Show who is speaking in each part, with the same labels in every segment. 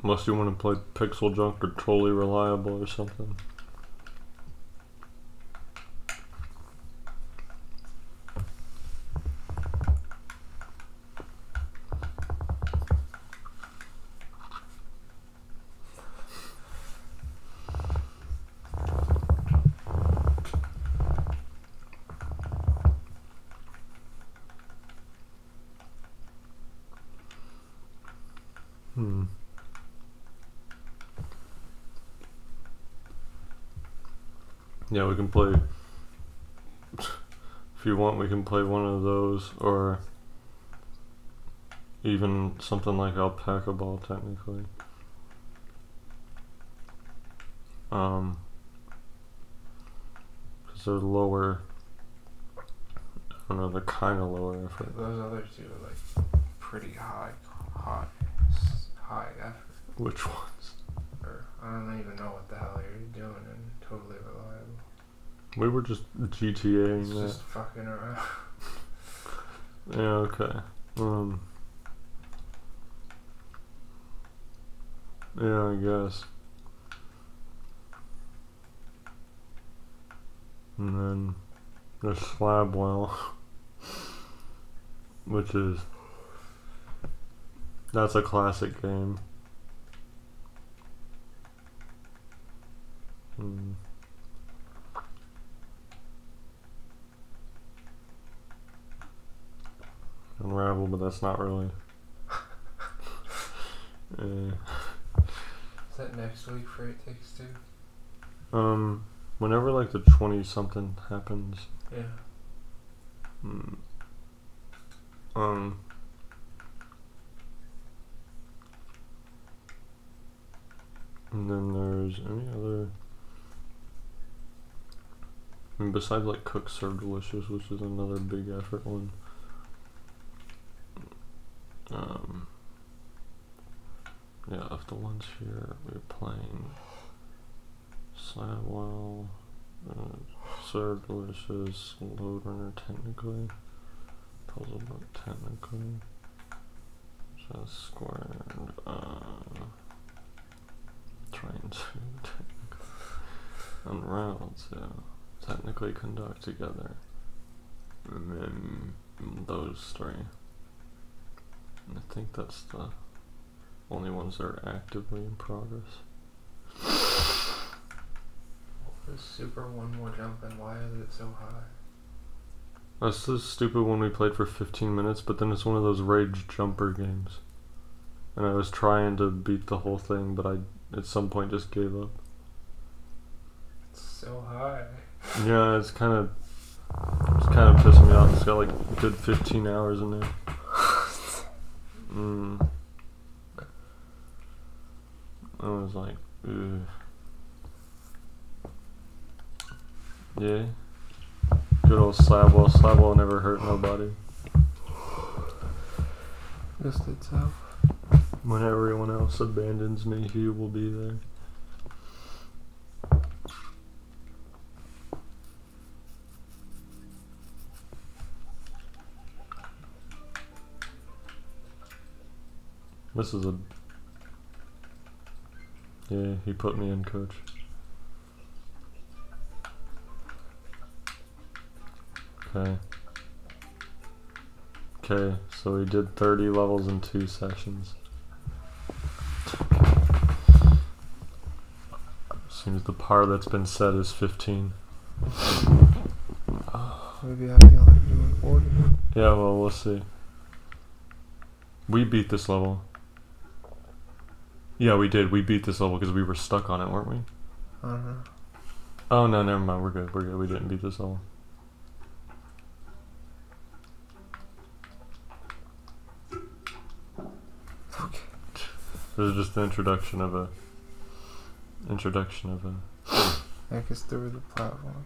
Speaker 1: Unless you want to play Pixel Junk or Totally Reliable or something. Yeah, we can play, if you want, we can play one of those, or even something like Alpaca Ball, technically. Because they're lower, I don't know, they're kind of lower effort.
Speaker 2: Those other two are like pretty high effort.
Speaker 1: Which ones?
Speaker 2: Or I don't even know what the hell you're doing and Totally Reliable.
Speaker 1: We were just GTAing that.
Speaker 2: Just fucking around.
Speaker 1: Yeah, okay. Yeah, I guess. And then there's Slabwell, which is, that's a classic game. Unravel, but that's not really.
Speaker 2: Is that next week for It Takes Two?
Speaker 1: Whenever like the 20 something happens.
Speaker 2: Yeah.
Speaker 1: And then there's any other, I mean, besides like Cook Serve Delicious, which is another big effort one. Yeah, of the ones here, we're playing Slabwell, Serve Delicious, Load Runner technically, Puzzle Book technically, Just Squared, Train 2 technically, Unraveled, yeah, technically Conduct together, and then those three. I think that's the only ones that are actively in progress.
Speaker 2: The super one more jump, and why is it so high?
Speaker 1: That's the stupid one we played for 15 minutes, but then it's one of those rage jumper games. And I was trying to beat the whole thing, but I at some point just gave up.
Speaker 2: It's so high.
Speaker 1: Yeah, it's kind of pissing me off. It's got like a good 15 hours in there. I was like, ugh. Yeah. Good old Slabwell. Slabwell never hurt nobody.
Speaker 2: Just itself.
Speaker 1: When everyone else abandons me, he will be there. This is a... Yeah, he put me in, coach. Okay. Okay, so we did 30 levels in 2 sessions. Seems the par that's been set is 15.
Speaker 2: Maybe I feel like doing 40.
Speaker 1: Yeah, well, we'll see. We beat this level. Yeah, we did. We beat this level because we were stuck on it, weren't we? Oh, no, never mind. We're good. We're good. We didn't beat this level.
Speaker 2: Okay.
Speaker 1: This is just the introduction of a...
Speaker 2: I guess through the platform.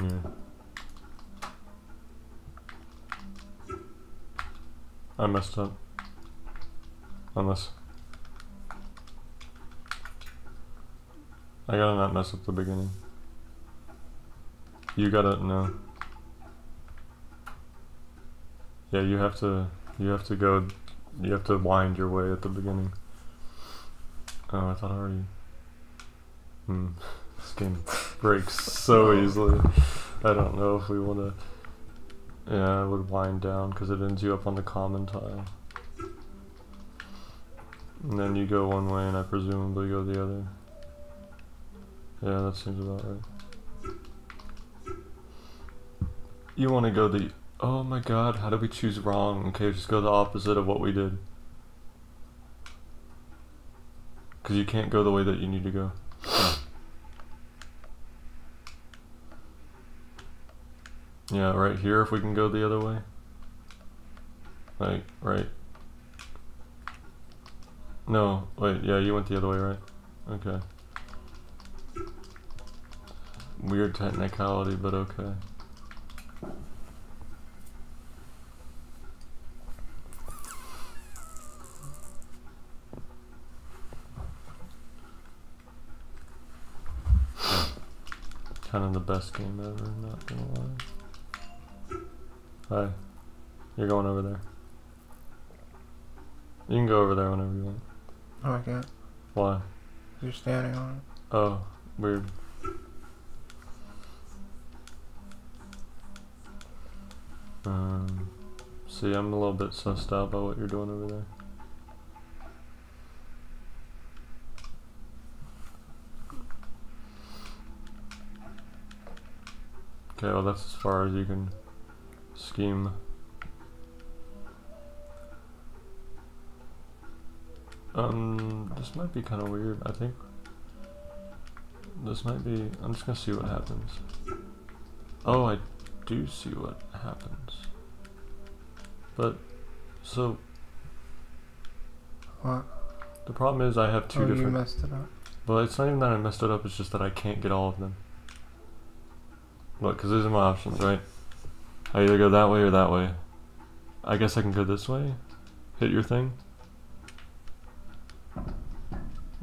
Speaker 1: Yeah. I messed up. Unless... I gotta not mess up the beginning. You gotta... No. Yeah, you have to go... You have to wind your way at the beginning. Oh, I thought I already... This game breaks so easily. I don't know if we want to... Yeah, I would wind down because it ends you up on the common tile. And then you go one way and I presumably go the other. Yeah, that seems about right. You want to go the... Oh my god, how did we choose wrong? Okay, just go the opposite of what we did. Because you can't go the way that you need to go. Yeah, right here if we can go the other way. Like, right. No, wait, yeah, you went the other way, right? Okay. Weird technicality, but okay. Kind of the best game ever, not gonna lie. Hi. You're going over there. You can go over there whenever you want.
Speaker 2: Oh, I can't.
Speaker 1: Why?
Speaker 2: You're standing on it.
Speaker 1: Oh, weird. See, I'm a little bit sussed out by what you're doing over there. Okay, well that's as far as you can scheme. This might be kind of weird, I think. This might be... I'm just gonna see what happens. Oh, I do see what happens. But, so...
Speaker 2: What?
Speaker 1: The problem is I have two different...
Speaker 2: you messed it up.
Speaker 1: Well, it's not even that I messed it up, it's just that I can't get all of them. Look, because these are my options, right? I either go that way or that way. I guess I can go this way? Hit your thing?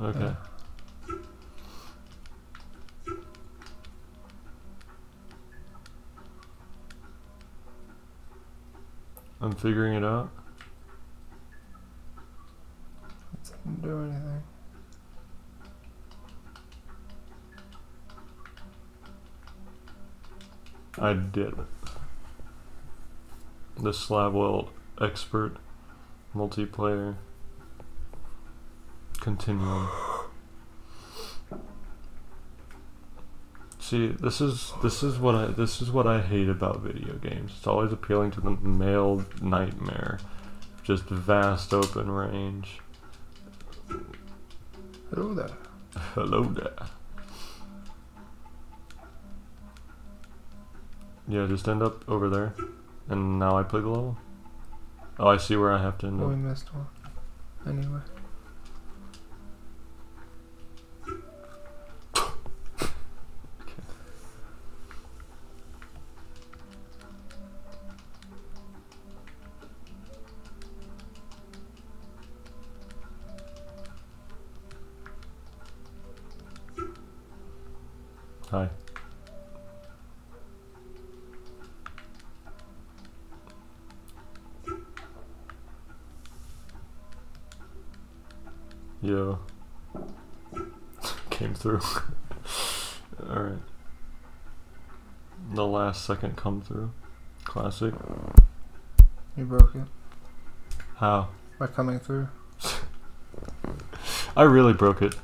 Speaker 1: Okay.
Speaker 2: Yeah.
Speaker 1: I'm figuring it out.
Speaker 2: It didn't do anything.
Speaker 1: I did it. The Slabwell expert multiplayer continuum. See, this is what I hate about video games. It's always appealing to the male nightmare. Just vast open range.
Speaker 2: Hello there.
Speaker 1: Hello there. Yeah, just end up over there. And now I play the level. Oh, I see where I have to end
Speaker 2: Oh,
Speaker 1: up.
Speaker 2: we missed one. Anyway.
Speaker 1: Hi. Yo. Came through. Alright. The last second come through. Classic.
Speaker 2: You broke it.
Speaker 1: How?
Speaker 2: By coming through.
Speaker 1: I really broke it.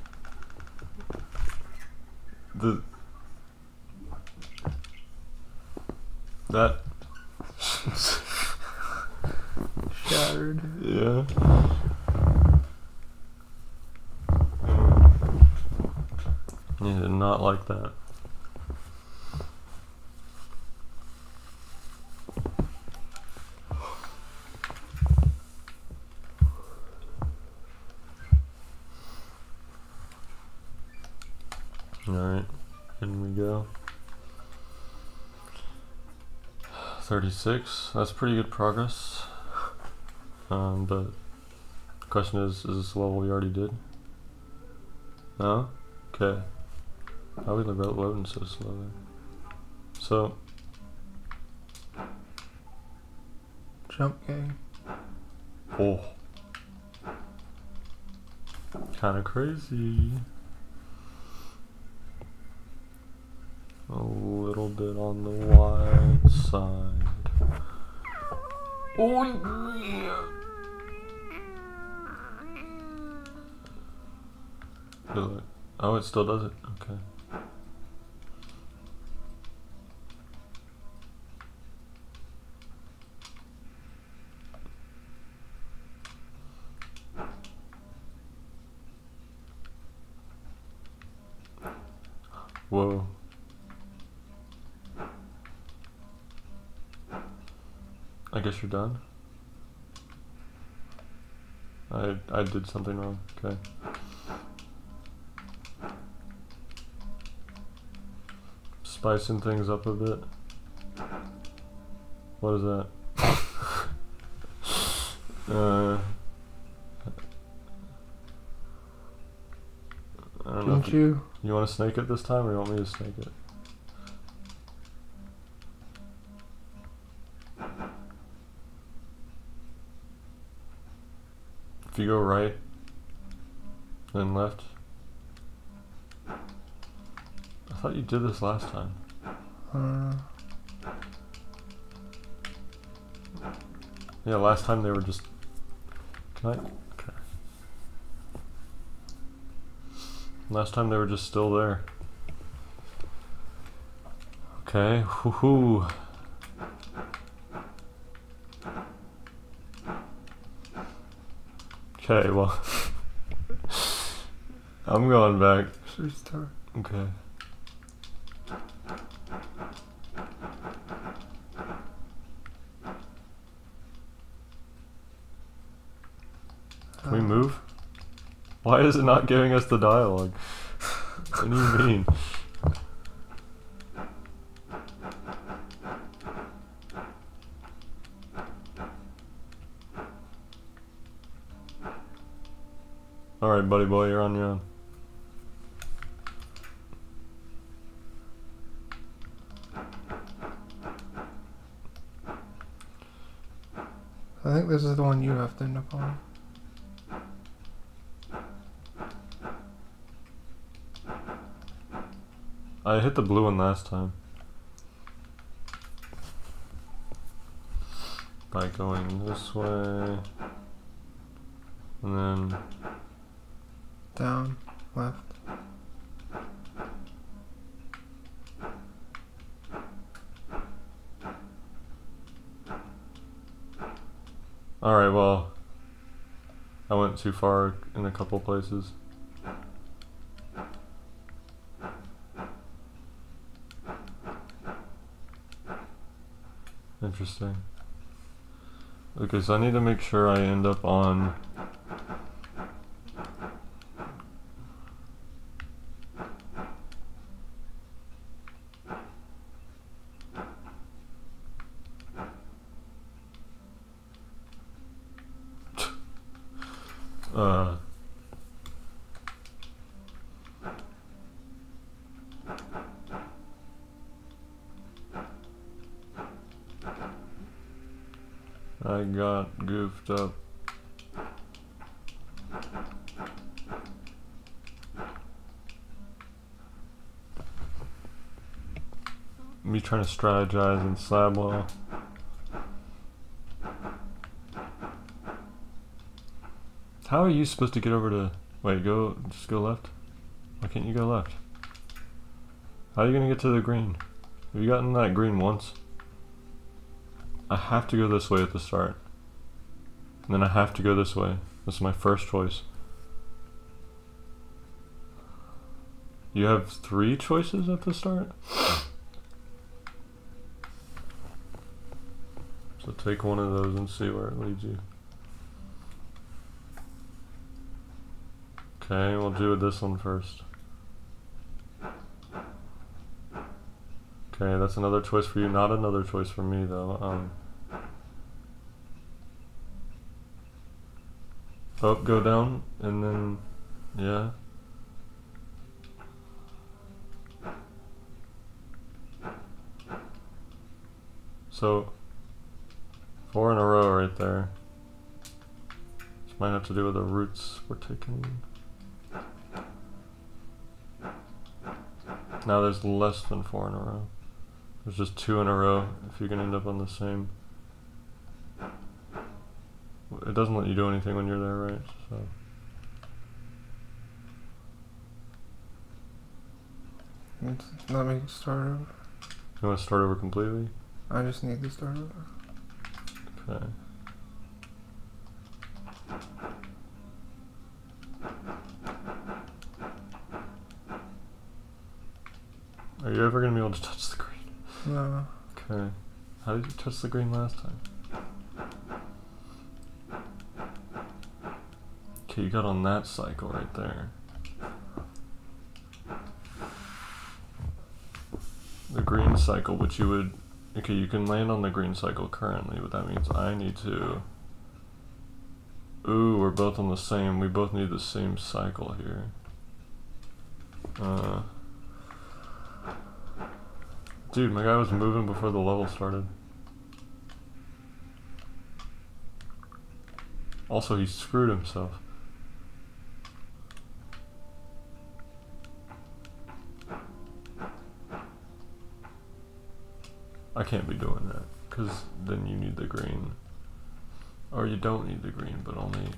Speaker 1: That
Speaker 2: Shattered.
Speaker 1: yeah. Yeah, did not like that. Alright, in we go. 36, that's pretty good progress. But the question is this a level we already did? No? Okay. How are we loading so slowly? So,
Speaker 2: Jump game.
Speaker 1: oh. Kinda crazy. A little bit on the wide side. Oh yeah! Good. Oh, it still does it. Okay. Whoa. I guess you're done? I did something wrong. Okay. Spicing things up a bit. What is that? I don't know.
Speaker 2: Didn't you?
Speaker 1: You want to snake it this time, or you want me to snake it? If you go right, then left. I thought you did this last time. Yeah, last time they were just... Can I? Okay. Last time they were just still there. Okay, woohoo. Okay, well... I'm going back.
Speaker 2: Restart.
Speaker 1: Okay. Can we move? Why is it not giving us the dialogue? What do you mean? Alright, buddy boy, you're on your own.
Speaker 2: I think this is the one you have to end up on.
Speaker 1: I hit the blue one last time. By going this way. And then...
Speaker 2: Down, left.
Speaker 1: Alright, well... I went too far in a couple places. Interesting. Okay, so I need to make sure I end up on... I got goofed up. Me trying to strategize in Slabwell. How are you supposed to get over to... Wait, just go left? Why can't you go left? How are you gonna get to the green? Have you gotten that green once? I have to go this way at the start. And then I have to go this way. This is my first choice. You have 3 choices at the start? So take one of those and see where it leads you. Okay, we'll do this one first. Okay, that's another choice for you, not another choice for me though. Oh, go down, and then, yeah. So, 4 in a row right there. This might have to do with the routes we're taking. Now there's less than 4 in a row. There's just 2 in a row if you can end up on the same. It doesn't let you do anything when you're there, right? So.
Speaker 2: Let me start over.
Speaker 1: You want to start over completely?
Speaker 2: I just need to start over.
Speaker 1: Okay. Are you ever going to be able to touch the green?
Speaker 2: No.
Speaker 1: Okay. How did you touch the green last time? Okay, you got on that cycle right there. The green cycle, which you would... Okay, you can land on the green cycle currently, but that means I need to... Ooh, we're both on the same... We both need the same cycle here. Dude, my guy was moving before the level started. Also, he screwed himself. I can't be doing that, because then you need the green. Or you don't need the green, but only...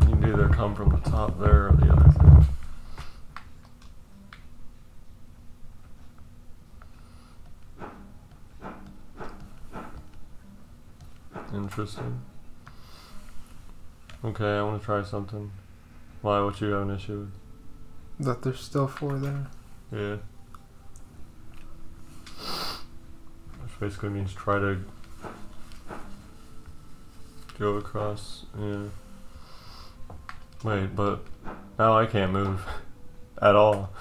Speaker 1: You can either come from the top there or the other thing. Interesting. Okay, I want to try something. Why? What you have an issue with?
Speaker 2: That there's still 4 there.
Speaker 1: Yeah. Which basically means try to go across. Yeah. Wait, but now I can't move at all.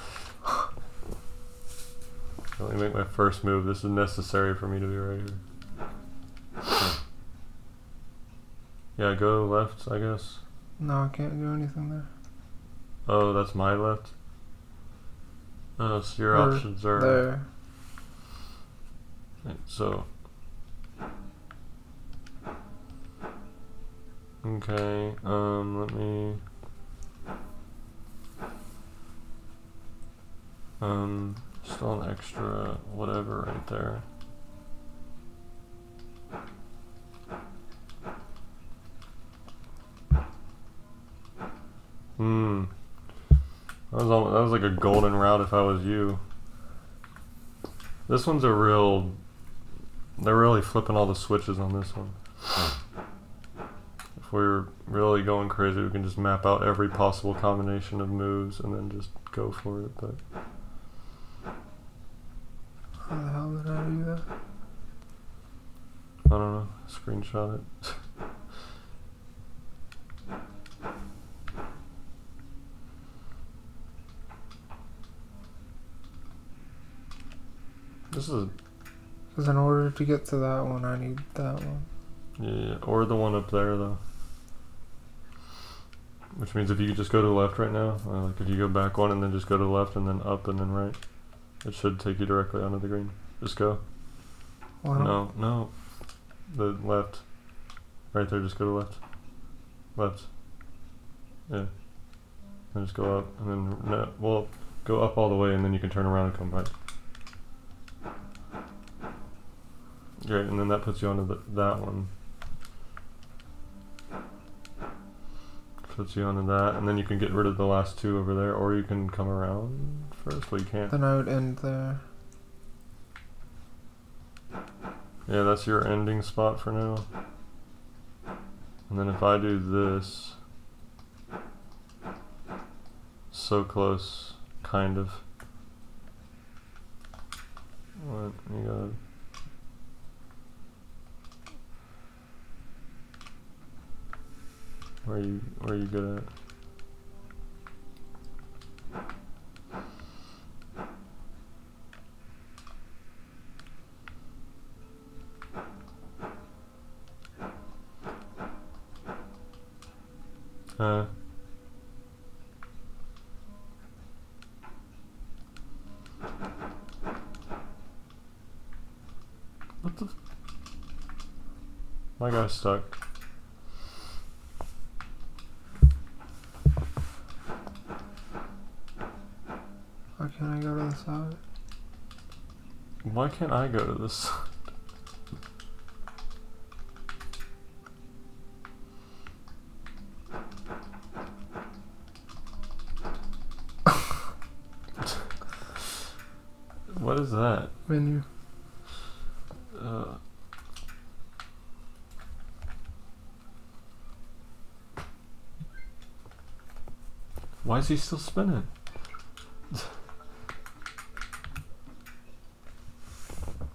Speaker 1: Let me make my first move. This is necessary for me to be right here. Yeah, go left, I guess.
Speaker 2: No, I can't do anything there.
Speaker 1: Oh, that's my left? Oh, so your options are...
Speaker 2: There.
Speaker 1: Right, so... Okay, let me... Still an extra whatever right there. That was like a golden route if I was you. This one's a real... They're really flipping all the switches on this one. If we're really going crazy, we can just map out every possible combination of moves and then just go for it, but...
Speaker 2: How the hell did I do that?
Speaker 1: I don't know. Screenshot it. This is...
Speaker 2: Because in order to get to that one, I need that one.
Speaker 1: Yeah, or the one up there, though. Which means if you could just go to the left right now, like if you go back one and then just go to the left and then up and then right, it should take you directly onto the green. Just go.
Speaker 2: Well,
Speaker 1: No. The left. Right there, just go to the left. Left. Yeah. And just go up, and then, no, well, go up all the way and then you can turn around and come back. Great, and then that puts you onto that one. Puts you onto that, and then you can get rid of the last 2 over there, or you can come around first. Well, you can't.
Speaker 2: Then I would end there.
Speaker 1: Yeah, that's your ending spot for now. And then if I do this, so close, kind of. What you got? Where are you good at? What the? My guy's stuck. Why can't I go to this? What is that?
Speaker 2: Menu.
Speaker 1: Why is he still spinning?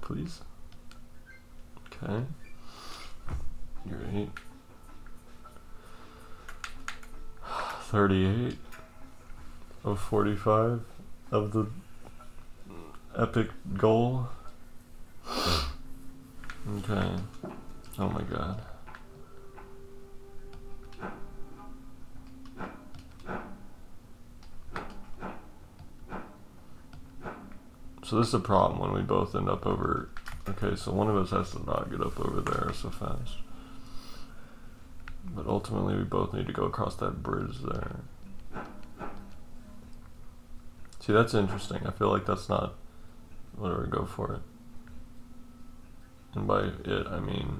Speaker 1: Please? Okay. Great. 38 of 45 of the epic goal. Okay. Oh my god. So this is a problem when we both end up over. Okay, so one of us has to not get up over there so fast. But ultimately we both need to go across that bridge there. See, that's interesting. I feel like that's not... Whatever, go for it. And by it, I mean...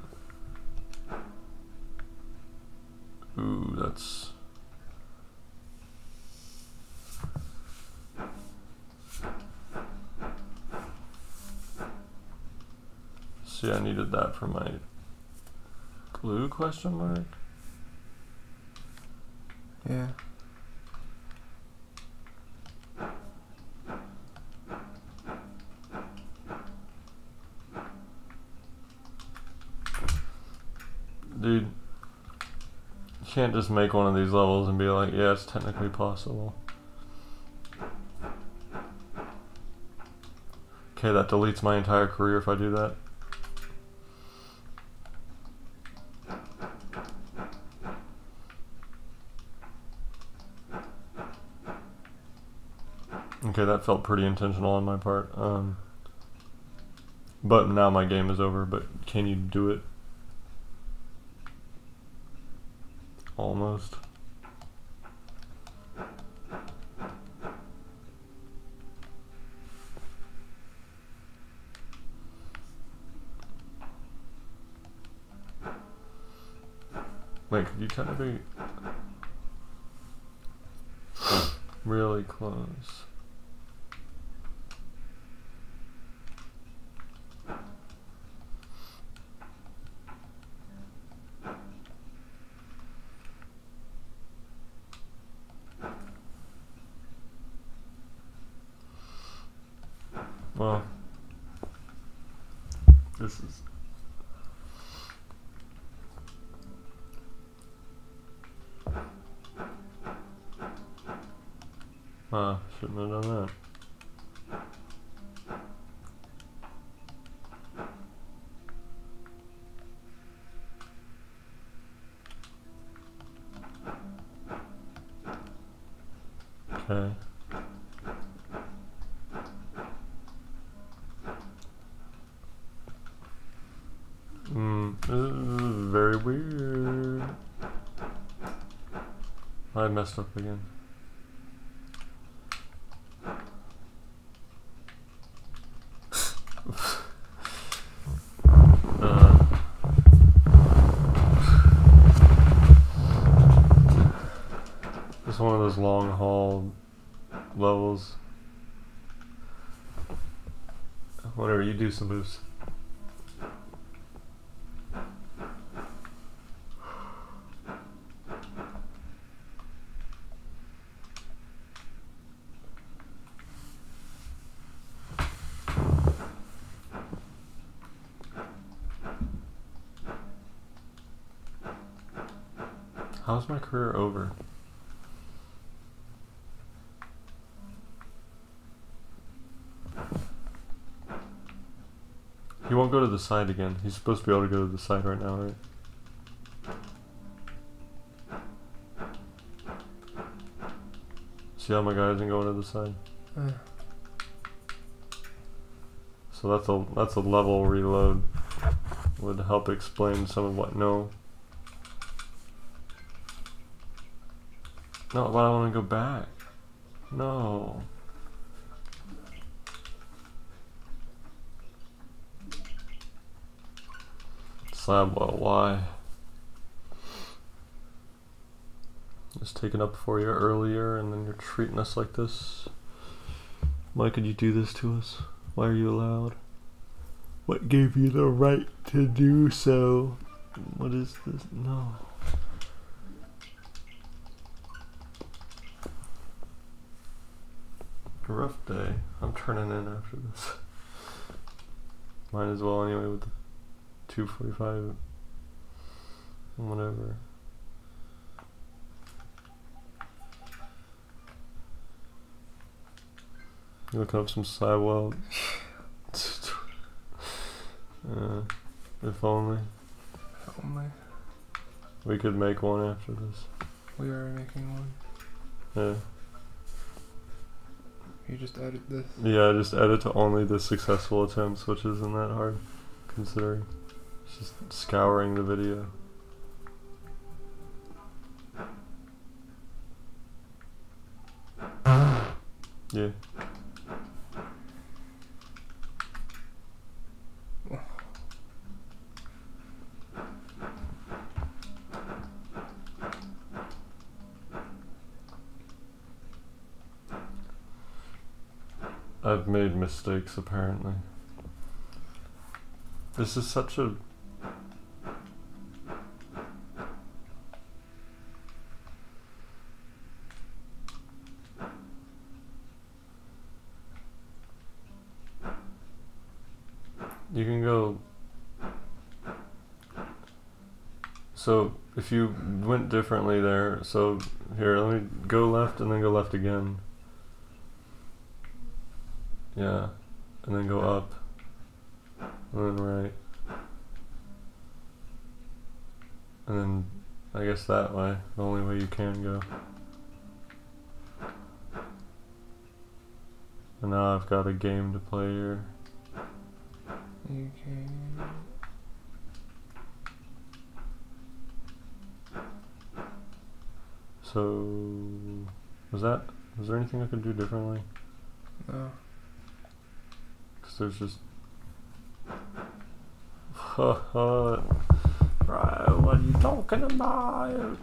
Speaker 1: Ooh, that's... See, I needed that for my blue question mark?
Speaker 2: Yeah.
Speaker 1: Dude, you can't just make one of these levels and be like, yeah, it's technically possible. Okay, that deletes my entire career if I do that. Okay, that felt pretty intentional on my part. But now my game is over, but can you do it? Almost. Wait, could you try to be really close? Well, this is... shouldn't have done that. Okay. This is very weird. I messed up again. It's one of those long haul levels. Whatever, you do some moves. How's my career over? He won't go to the side again. He's supposed to be able to go to the side right now, right? See how my guy isn't going to the side? So that's a level reload. Would help explain some of what. No, but I want to go back. No. Slabwell, why? Just taken up for you earlier and then you're treating us like this. Why could you do this to us? Why are you allowed? What gave you the right to do so? What is this? No. A rough day. I'm turning in after this. Might as well anyway with the 245. Whatever. You looking up some Slabwell? If only.
Speaker 2: If only.
Speaker 1: We could make one after this.
Speaker 2: We are making one.
Speaker 1: Yeah.
Speaker 2: You just edit this?
Speaker 1: Yeah, just edit to only the successful attempts, which isn't that hard, considering. It's just scouring the video. Yeah. I've made mistakes apparently. This is such a... You can go... So if you went differently there, so here, let me go left and then go left again. Yeah, and then go up, and then right, and then I guess that way, the only way you can go. And now I've got a game to play here.
Speaker 2: You can...
Speaker 1: So, was there anything I could do differently?
Speaker 2: No.
Speaker 1: There's just right, what are you talking about?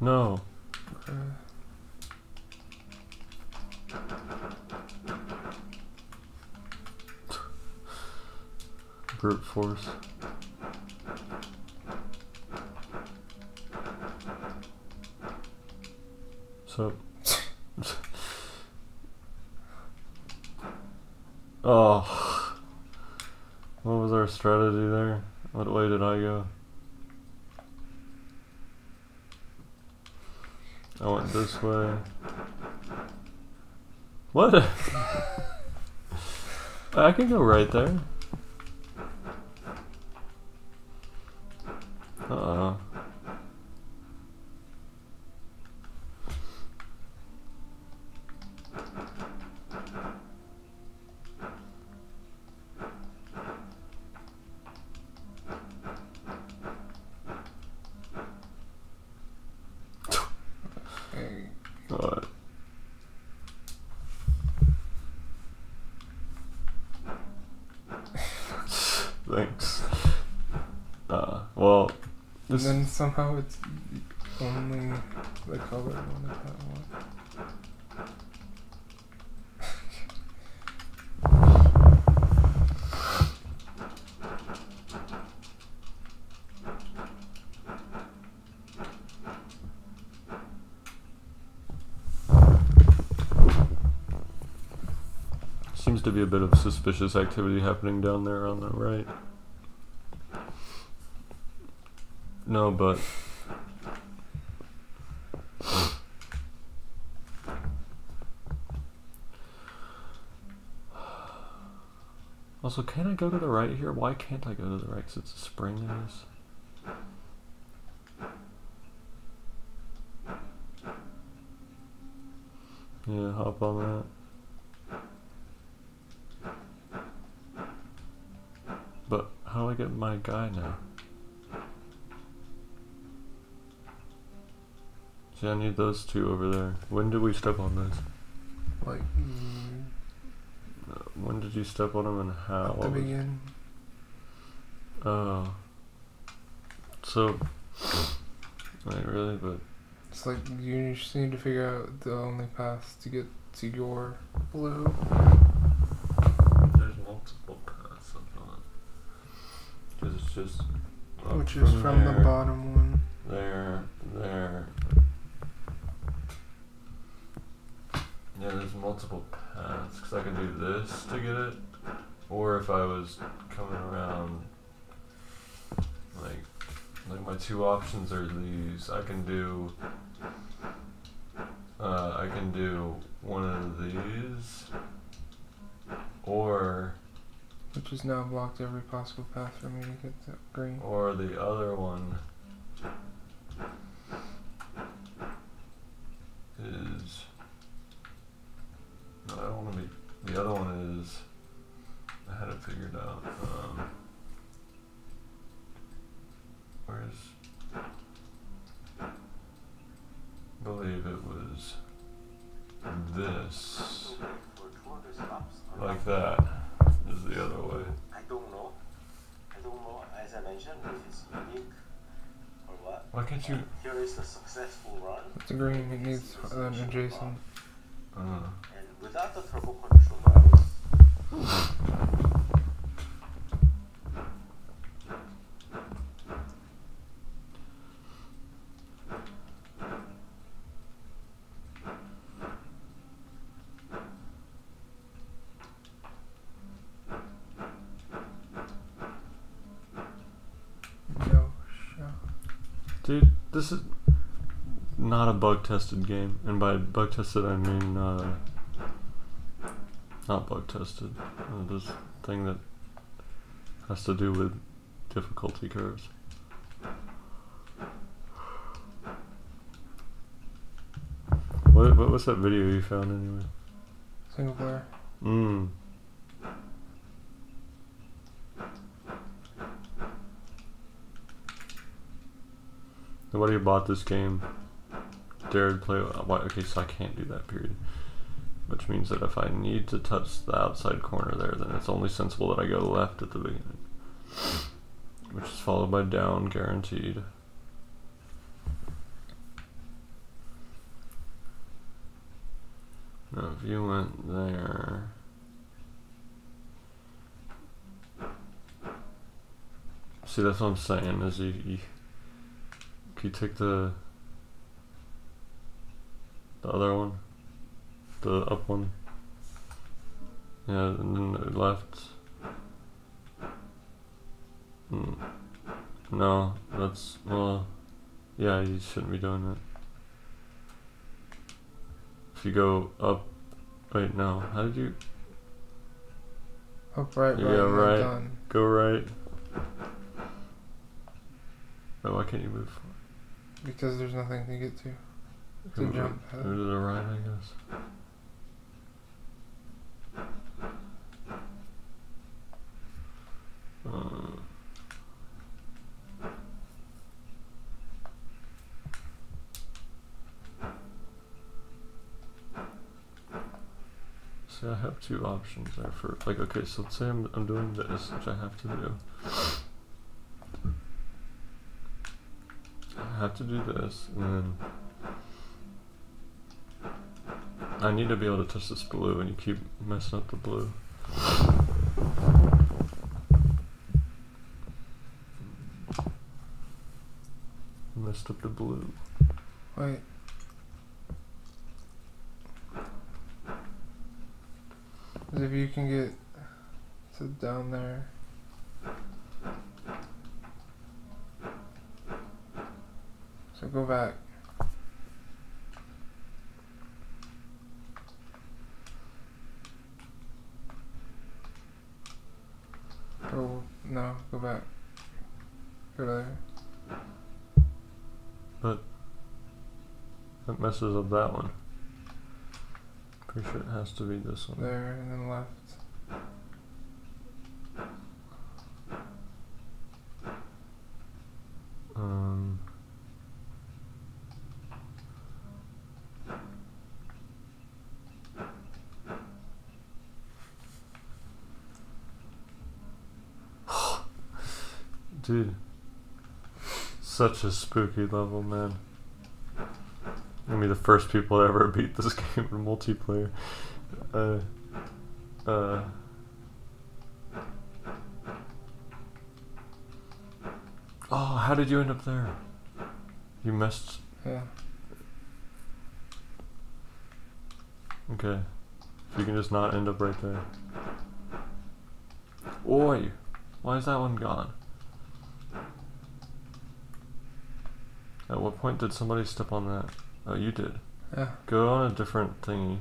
Speaker 1: No. Brute force. So oh, what was our strategy there? What way did I go? I went this way. What? I can go right there. Uh-oh. What? Thanks. Well, this...
Speaker 2: And then somehow it's only the colored one of that one.
Speaker 1: Seems to be a bit of suspicious activity happening down there on the right. No, but... Also, can I go to the right here? Why can't I go to the right? Because it's a spring in this. Yeah, hop on that. But how do I get my guy now? See, I need those two over there. When did we step on those?
Speaker 2: Like...
Speaker 1: When When did you step on them and how?
Speaker 2: At the beginning.
Speaker 1: Oh. So, like really, but
Speaker 2: It's like you just need to figure out the only path to get to your blue.
Speaker 1: there's multiple paths up on it. Because it's just
Speaker 2: Which is from the
Speaker 1: there,
Speaker 2: bottom one.
Speaker 1: there. Yeah, there's multiple paths. Because I can do this to get it, or if I was coming around, like my two options are these. I can do one of these, or
Speaker 2: Which has now blocked every possible path for me to get that green.
Speaker 1: or the other one is, no, I don't want to be, the other one is, I had it figured out, where's, I believe it was this, like that, is the other way.
Speaker 3: I don't know, as I mentioned, if it's unique or what.
Speaker 1: Why can't you,
Speaker 3: Here is the successful run.
Speaker 2: It's a green, it needs an adjacent.
Speaker 3: And without the turbo control, I was
Speaker 2: No shot.
Speaker 1: dude, this is not a bug tested game, and by bug tested I mean not bug tested, this thing that has to do with difficulty curves. What was that video you found anyway?
Speaker 2: Single player.
Speaker 1: Nobody who bought this game dared play. Okay, so I can't do that, period. Which means that if I need to touch the outside corner there, then it's only sensible that I go left at the beginning. Which is followed by down, guaranteed. Now if you went there... See, that's what I'm saying, is you take the other one, the up one, yeah, and then the left. No, that's, well, yeah, you shouldn't be doing that. If you go up, wait, no, how did you?
Speaker 2: Up, right,
Speaker 1: Yeah,
Speaker 2: right,
Speaker 1: right.
Speaker 2: done.
Speaker 1: Go right. Oh, why can't you move?
Speaker 2: Because there's nothing to get to.
Speaker 1: Move
Speaker 2: Jump.
Speaker 1: to the right, I guess. See, I have two options there for, like, okay, so let's say I'm doing this, which I have to do. I have to do this, and then I need to be able to touch this blue, and you keep messing up the blue. Messed up the blue.
Speaker 2: Wait. Because if you can get to down there. So go back. Go, no, go back. Go to there.
Speaker 1: But that messes up that one. Pretty sure it has to be this one.
Speaker 2: There, and then left.
Speaker 1: Dude. Such a spooky level, man. Gonna be the first people to ever beat this game in multiplayer. Oh, how did you end up there? You messed.
Speaker 2: Yeah.
Speaker 1: Okay. If you can just not end up right there. Oi! Why is that one gone? At what point did somebody step on that? Oh, you did.
Speaker 2: Yeah.
Speaker 1: Go on a different thingy.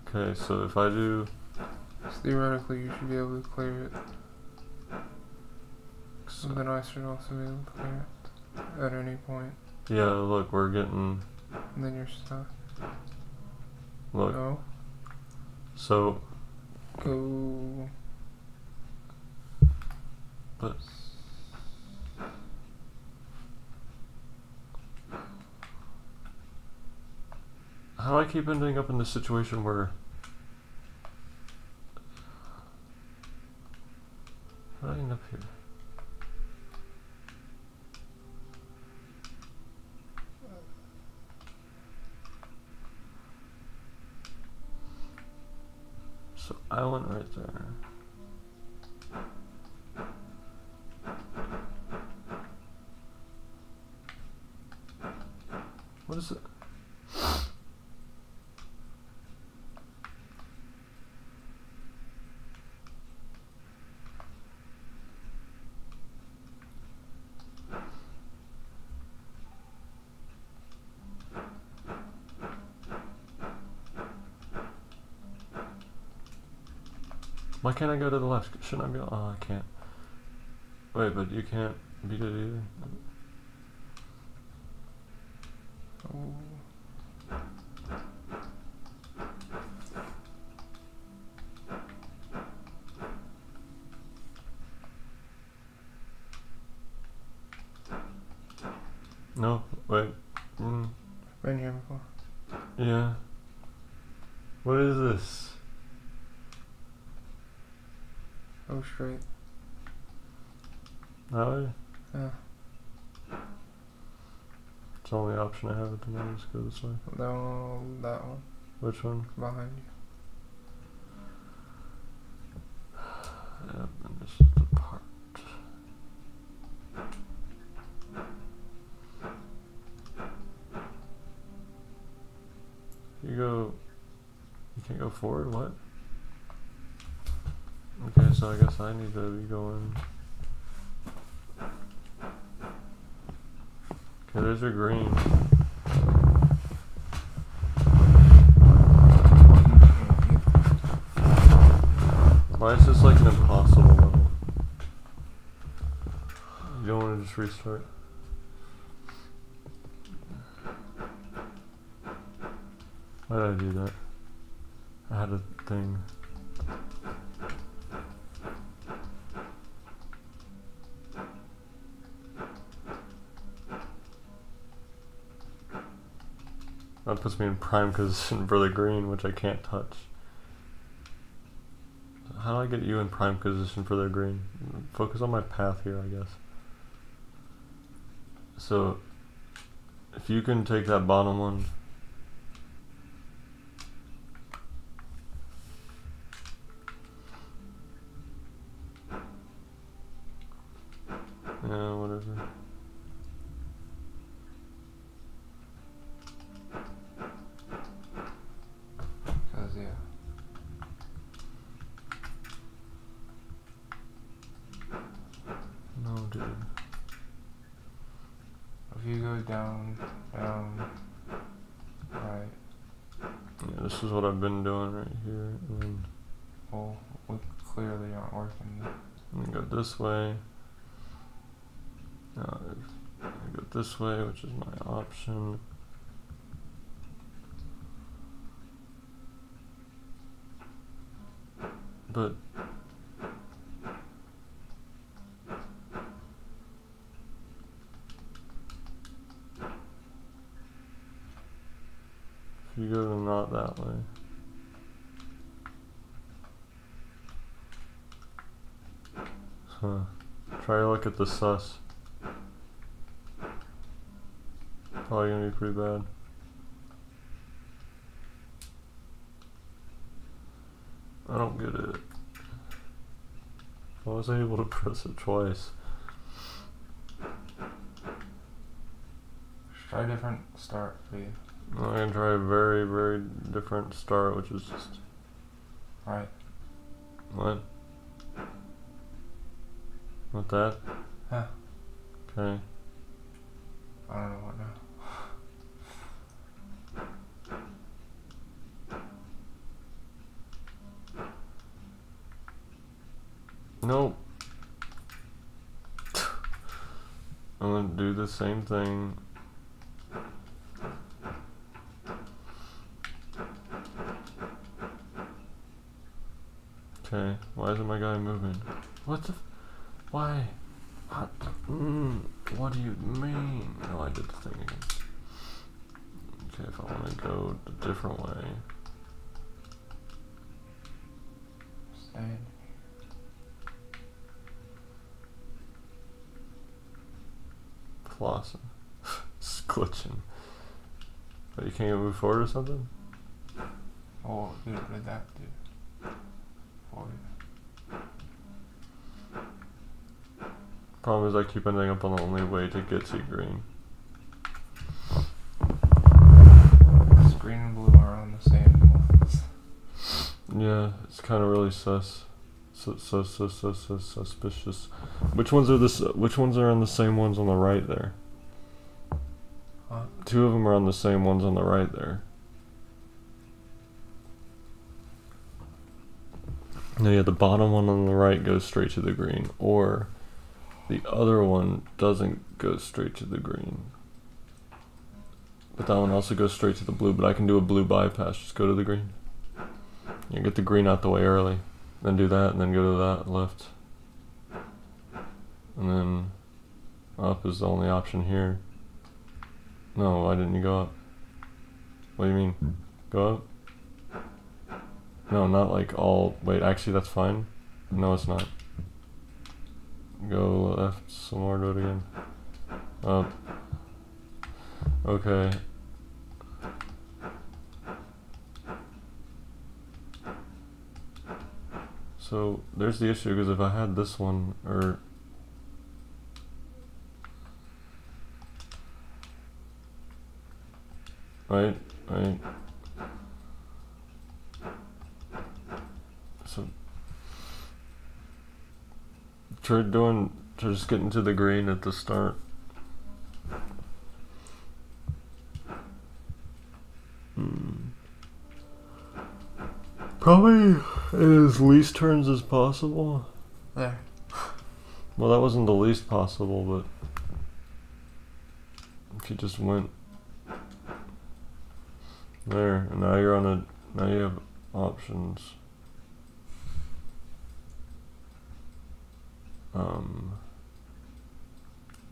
Speaker 1: Okay, so if I do...
Speaker 2: Theoretically, you should be able to clear it. And then I should also be able to clear it at any point.
Speaker 1: Yeah, look, we're getting...
Speaker 2: And then you're stuck.
Speaker 1: Look.
Speaker 2: No.
Speaker 1: So...
Speaker 2: Go.
Speaker 1: But... How do I keep ending up in this situation where... How did I end up here? So I went right there. What is it? Why can't I go to the left? Shouldn't I be? Oh, I can't. Wait, but you can't beat it either.
Speaker 2: Oh.
Speaker 1: No, wait.
Speaker 2: Been here before.
Speaker 1: Yeah. What is this?
Speaker 2: Go straight.
Speaker 1: That way?
Speaker 2: Yeah.
Speaker 1: It's the only option I have at the moment. Just go this way.
Speaker 2: No, that one.
Speaker 1: Which one?
Speaker 2: Behind you.
Speaker 1: Yep, and this is the part. You go... You can't go forward? What? Okay, so I guess I need to be going... Okay, there's your green. Why is this like an impossible level? You don't want to just restart? Why did I do that? I had a thing. That puts me in prime position for the green, which I can't touch. How do I get you in prime position for the green? Focus on my path here, I guess. So, if you can take that bottom one. Yeah, whatever.
Speaker 2: Cause yeah.
Speaker 1: No, dude.
Speaker 2: If you go down, right.
Speaker 1: Yeah, this is what I've been doing right here. And then
Speaker 2: Well, we clearly aren't working.
Speaker 1: I'm gonna go this way. I go this way, which is my option. But if you go to not that way. Huh. Try to look at the sus. Probably gonna be pretty bad. I don't get it. Why was I able to press it twice?
Speaker 2: Try a different start for you.
Speaker 1: I'm gonna try a very, very different start, which is just...
Speaker 2: Alright.
Speaker 1: What? What that?
Speaker 2: Huh.
Speaker 1: Okay.
Speaker 2: I don't know what now.
Speaker 1: Nope. I'm gonna do the same thing. Okay, why isn't my guy moving? What the why? What? What do you mean? No, I did the thing again. Okay, if I want to go a different way.
Speaker 2: Stand.
Speaker 1: Flossing. It's glitching. But you can't move forward or something?
Speaker 2: Oh, dude, what did that do? For you.
Speaker 1: Problem is I keep ending up on the only way to get to green.
Speaker 2: This green and blue are on the same ones.
Speaker 1: Yeah, it's kind of really sus. Suspicious. Which ones are which ones are on the same ones on the right there?
Speaker 2: Huh?
Speaker 1: 2 of them are on the same ones on the right there. No, yeah, the bottom one on the right goes straight to the green, or the other one doesn't go straight to the green. But that one also goes straight to the blue, but I can do a blue bypass, just go to the green. You get the green out the way early, then do that, and then go to that left. And then up is the only option here. No, why didn't you go up? What do you mean? Go up? No, not like all... Wait, actually that's fine. No, it's not. Go left some more, do it again. Up. Okay. So, there's the issue, because if I had this one, or... Right. So... Try just getting to the green at the start. Probably as least turns as possible.
Speaker 2: There.
Speaker 1: Well, that wasn't the least possible, but if you just went there, and now you're on a, now you have options.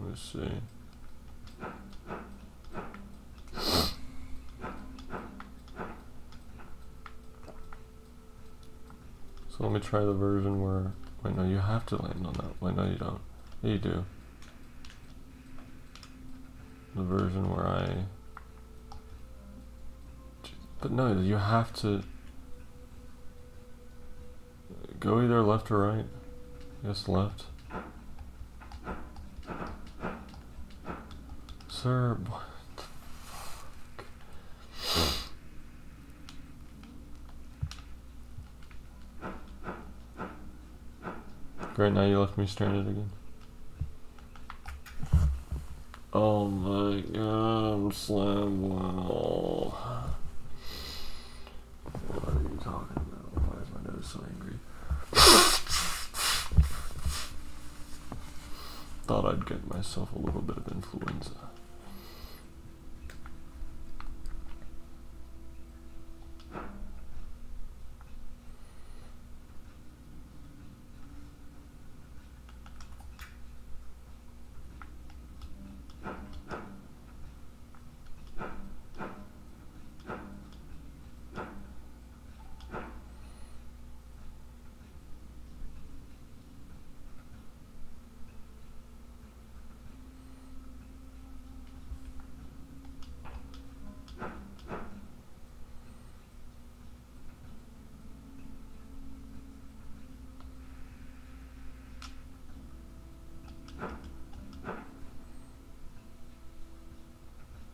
Speaker 1: Let's see. So let me try the version where, wait, no, you have to land on that. Wait, no, you don't. Yeah, you do. The version where but no, you have to go either left or right. Yes, left. Sir, what the fuck? Great, now you left me stranded again. Oh my god, I'm Slabwell. What are you talking about? Why is my nose so angry? Thought I'd get myself a little bit of influenza.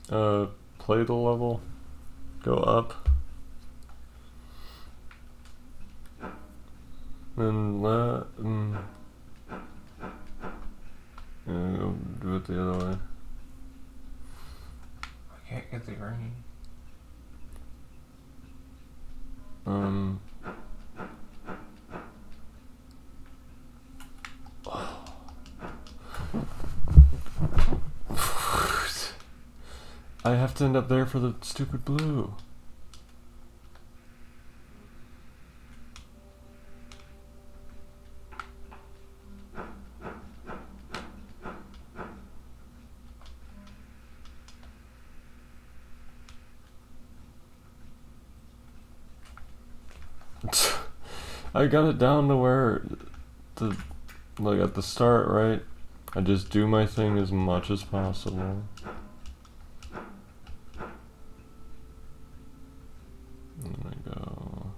Speaker 1: Play the level. Go up. Then go do it the other way.
Speaker 2: I can't get the green.
Speaker 1: I have to end up there for the stupid blue. I got it down to where like at the start, right? I just do my thing as much as possible. And then I go.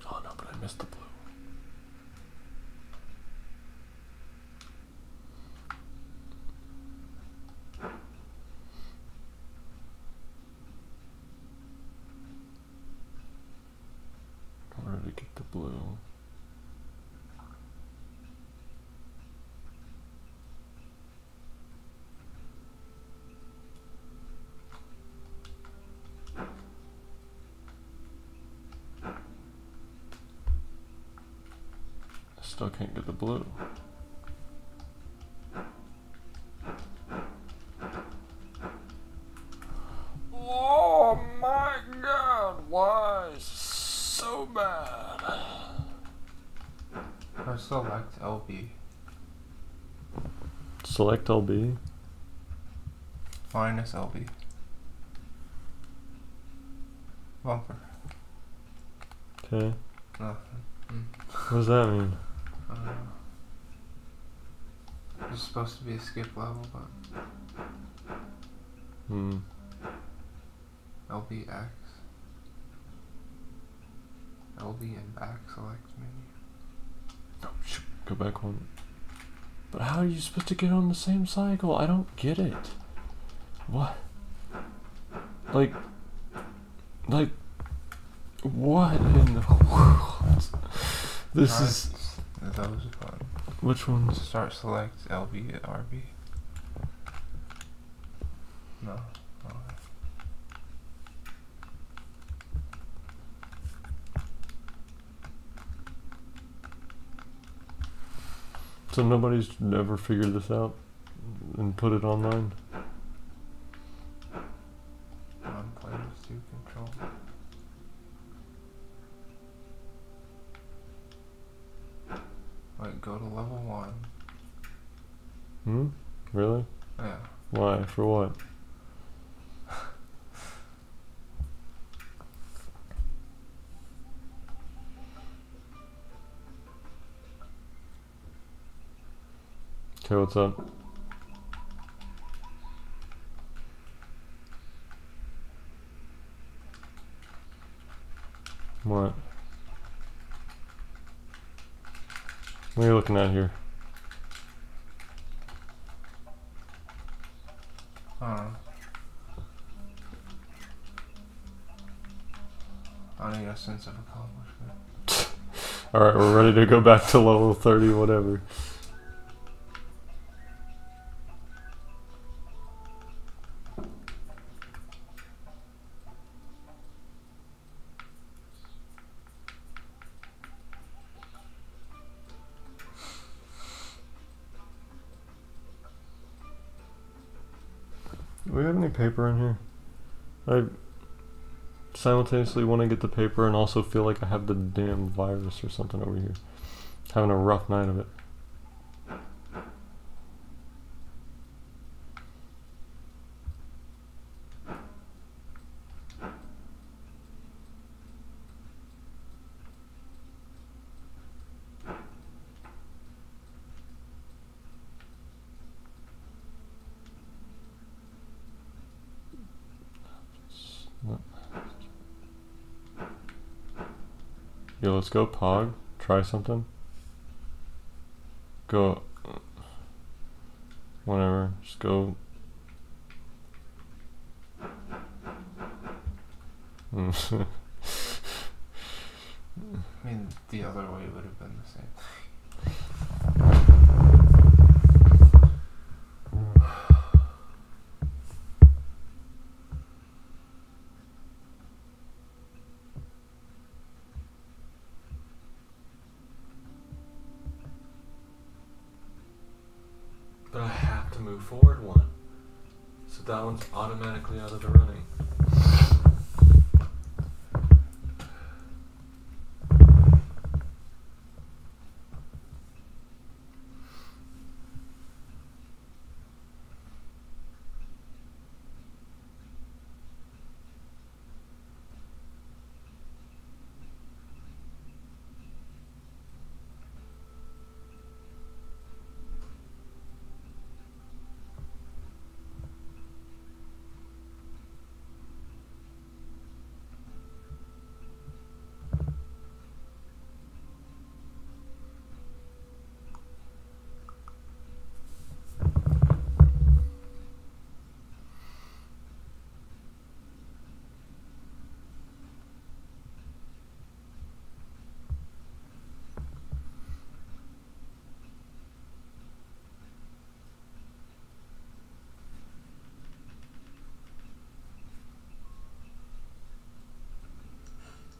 Speaker 1: Oh no, but I missed the blue. Where did I get the blue? I still can't get the blue. Oh my god, why is this so bad?
Speaker 2: I select LB.
Speaker 1: Select LB.
Speaker 2: Minus LB. Bumper.
Speaker 1: Okay.
Speaker 2: Nothing.
Speaker 1: What does that mean?
Speaker 2: I don't know. It's supposed to be a skip level, but LBX. LB and back select menu.
Speaker 1: Oh, shoot. Go back one. But how are you supposed to get on the same cycle? I don't get it. What? Like, what in the world? This is...
Speaker 2: Those fun.
Speaker 1: Which ones?
Speaker 2: Start select LB at RB. No.
Speaker 1: So nobody's ever figured this out and put it online?
Speaker 2: One players to control. Wait, go to level 1.
Speaker 1: Really?
Speaker 2: Yeah.
Speaker 1: Why? For what? Okay, what's up? What? What are you looking at here?
Speaker 2: I need a sense of accomplishment.
Speaker 1: Alright, we're ready to go back to level 30, whatever. Do we have any paper in here? I simultaneously want to get the paper and also feel like I have the damn virus or something over here. Having a rough night of it. Yo, let's go Pog. Try something. Go. Whatever. Just go.
Speaker 2: I mean, the other way would have been the same.
Speaker 1: But I have to move forward one. So that one's automatically out of the running.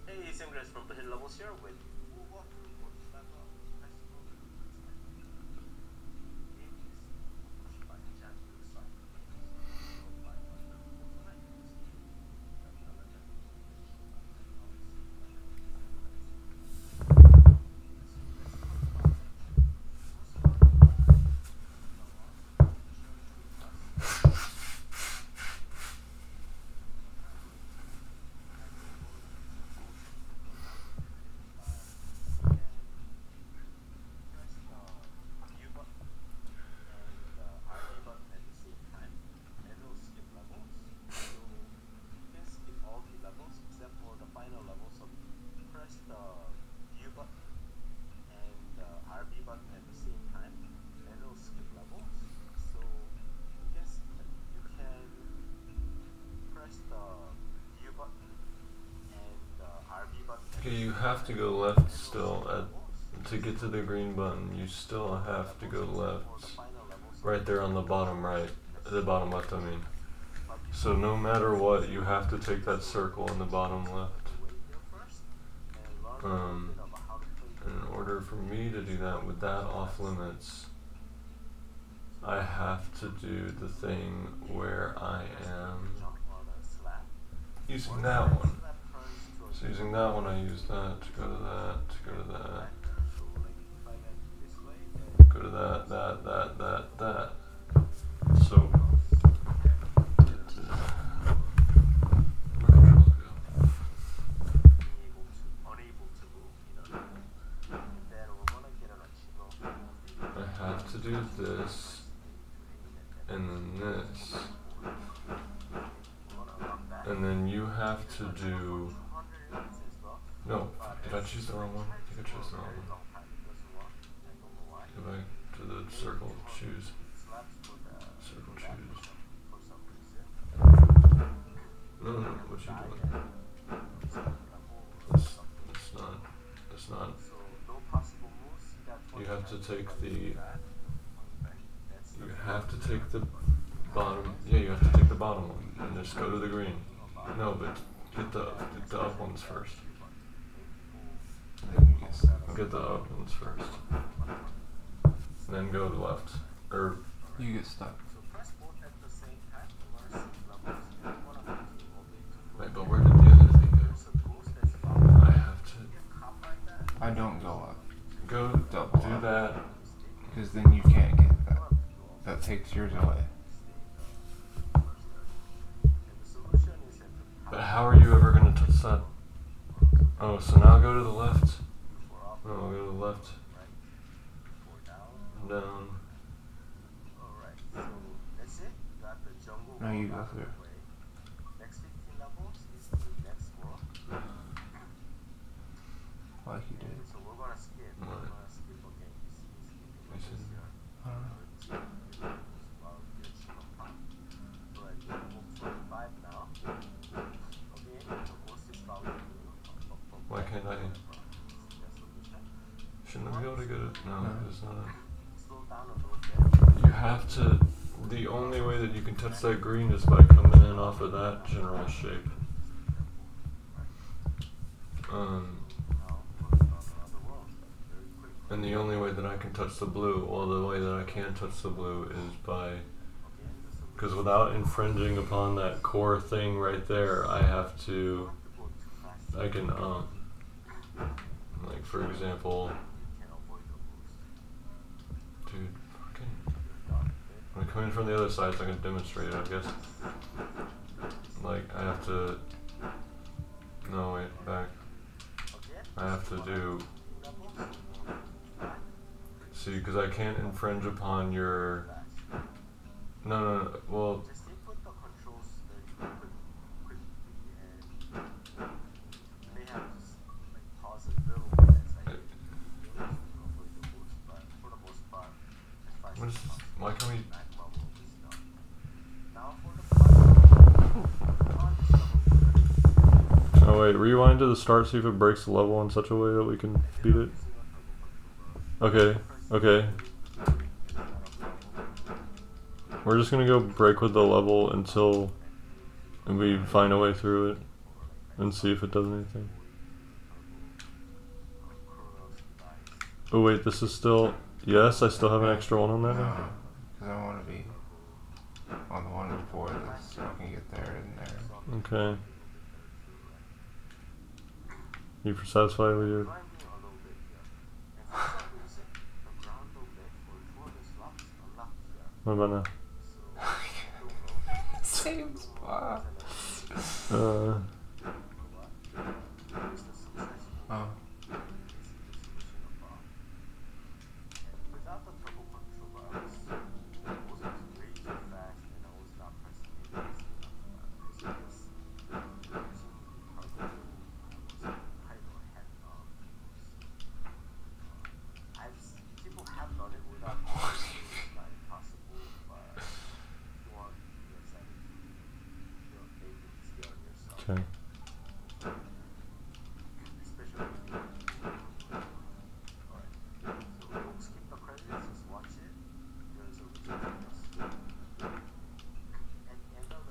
Speaker 3: Hey, same guys from the hill levels here with
Speaker 1: Okay, you have to go left still to get to the green button. You still have to go left, right there on the bottom right, the bottom left. I mean, so no matter what, you have to take that circle in the bottom left. In order for me to do that with that off limits, I have to do the thing where I am using that one. So using that one, I use that to go to that, to go to that, go to that, that. So, where control go? I have to do this, and then this, and then you have to do. No, did I choose the wrong one? I think I chose the wrong one. Go back to the circle, choose. Circle, choose. No, what you doing? That's not. You have to take the bottom, yeah, you have to take the bottom one, and just go to the green. No, but get the up ones first. Get the up ones first. And then go to left. Or
Speaker 2: You get stuck.
Speaker 1: wait, but where did the other thing go? I have to.
Speaker 2: I don't go up.
Speaker 1: Go
Speaker 2: Double
Speaker 1: do
Speaker 2: up.
Speaker 1: that.
Speaker 2: Because then you can't get that. That takes yours away.
Speaker 1: But how are you ever going to touch that? Oh, so now go to the left. No, I'll go to the left. Down.
Speaker 2: No, you go through. like you did.
Speaker 3: So we're gonna skip.
Speaker 1: What?
Speaker 3: We're gonna skip again. He's skipping
Speaker 1: Is it?
Speaker 3: this year.
Speaker 2: I don't know.
Speaker 3: So like move 45 now. Okay, so most is probably
Speaker 1: Why can't I? Shouldn't I be able to get it? No, it's not.
Speaker 3: slow down a little bit.
Speaker 1: You have to. The only way that you can touch that green is by coming in off of that general shape. And the only way that I can touch the blue, well, the way that I can touch the blue is by, because without infringing upon that core thing right there, I have to, I can, like for example, dude, when I come in from the other side so I can demonstrate it, I guess. Like, I have to, no wait, back. I have to do, see, because I can't infringe upon your, no, well, what is this? Why can't we? Oh wait, rewind to the start, see if it breaks the level in such a way that we can beat it. Okay, okay. We're just gonna go break with the level until we find a way through it and see if it does anything. Oh wait, this is still, yes, I still have an extra one on that now.
Speaker 2: Because I want to be on the one before this so I can get there and there.
Speaker 1: Okay. You satisfied with your... What about now?
Speaker 2: Same spot.
Speaker 1: Oh. Okay.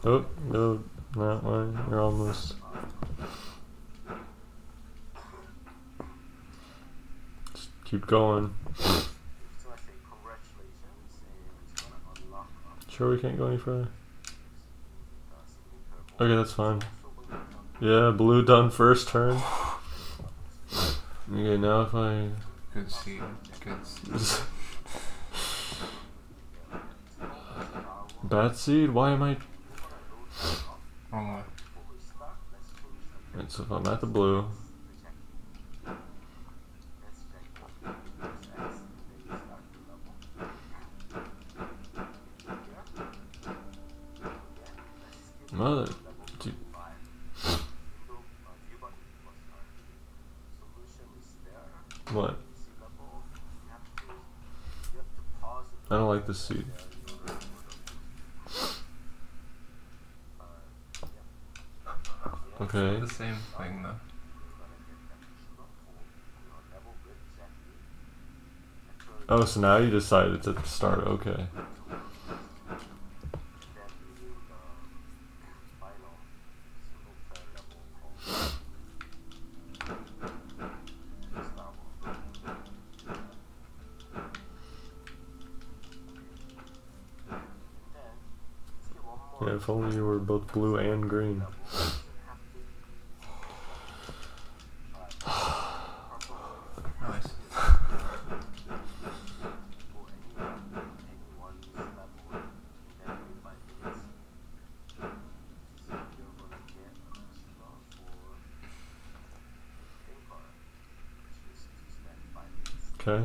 Speaker 1: Oh, no, that way, you're almost. Just keep going. Sure we can't go any further? Okay, that's fine. Yeah, blue done first turn. Okay, now if I...
Speaker 2: Good seed. Good seed.
Speaker 1: Bad seed? Why am I...
Speaker 2: Wrong way.
Speaker 1: Right, so if I'm at the blue... Mother... Dude. What? I don't like this seed. Okay.
Speaker 2: The same thing though.
Speaker 1: Oh, so now you decided to start, okay. Yeah, if only you were both blue and green.
Speaker 2: Nice.
Speaker 1: Okay.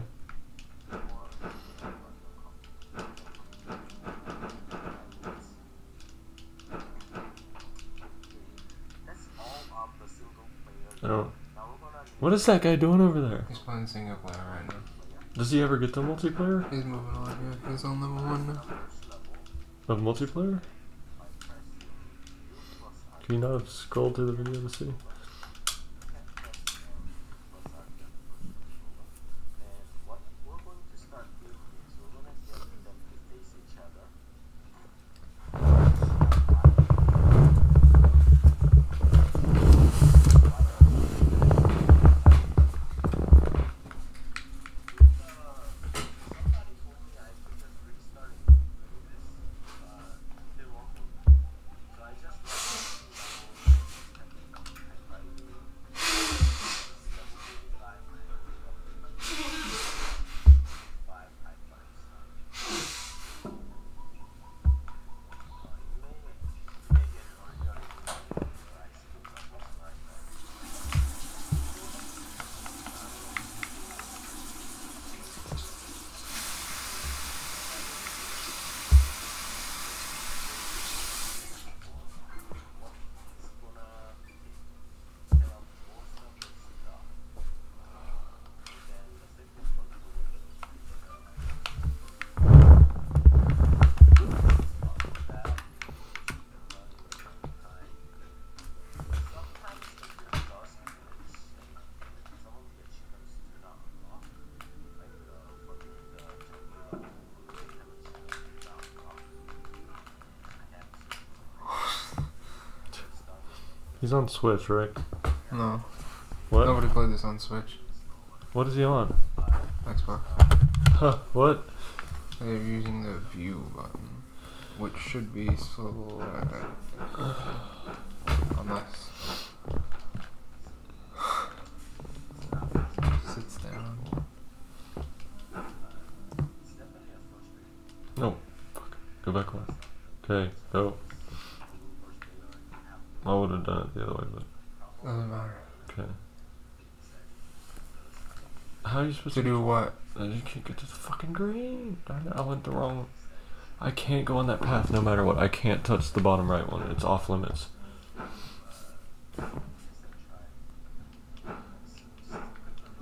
Speaker 1: I don't... What is that guy doing over there?
Speaker 2: He's playing single player right now.
Speaker 1: Does he ever get to multiplayer?
Speaker 2: He's moving on, yeah. He's on level 1 now.
Speaker 1: Of multiplayer? Can you not scroll to the video to see? He's on Switch, right?
Speaker 2: No.
Speaker 1: What?
Speaker 2: Nobody played this on Switch.
Speaker 1: What is he on?
Speaker 2: Xbox.
Speaker 1: Huh, what?
Speaker 2: They're using the view button, which should be so unless sits down.
Speaker 1: No. Fuck. Go back one. Okay, go. I would have done it the other way, but
Speaker 2: Doesn't matter.
Speaker 1: okay. How are you supposed
Speaker 2: To do what?
Speaker 1: You can't get to the fucking green. Darn it, I went the wrong. I can't go on that path no matter what. I can't touch the bottom right one. It's off limits.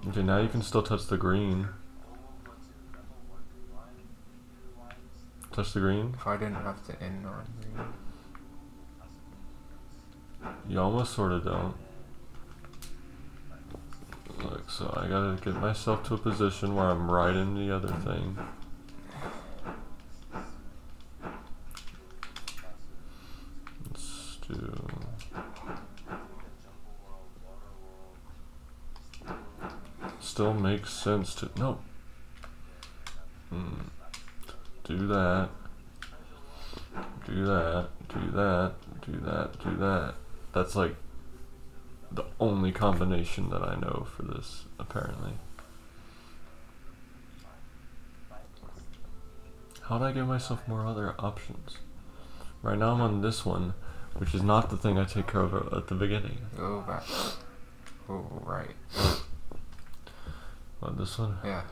Speaker 1: Okay, now you can still touch the green. Touch the green.
Speaker 2: If I didn't have to end on green.
Speaker 1: You almost sort of don't. Look, so I gotta get myself to a position where I'm right in the other thing. Let's do... Still makes sense to... No. Do that. Do that. Do that. Do that. Do that. That's like the only combination that I know for this, apparently. How do I give myself more other options? Right now I'm on this one, which is not the thing I take care of at the beginning.
Speaker 2: Go back. Oh, right.
Speaker 1: What, this one?
Speaker 2: Yeah.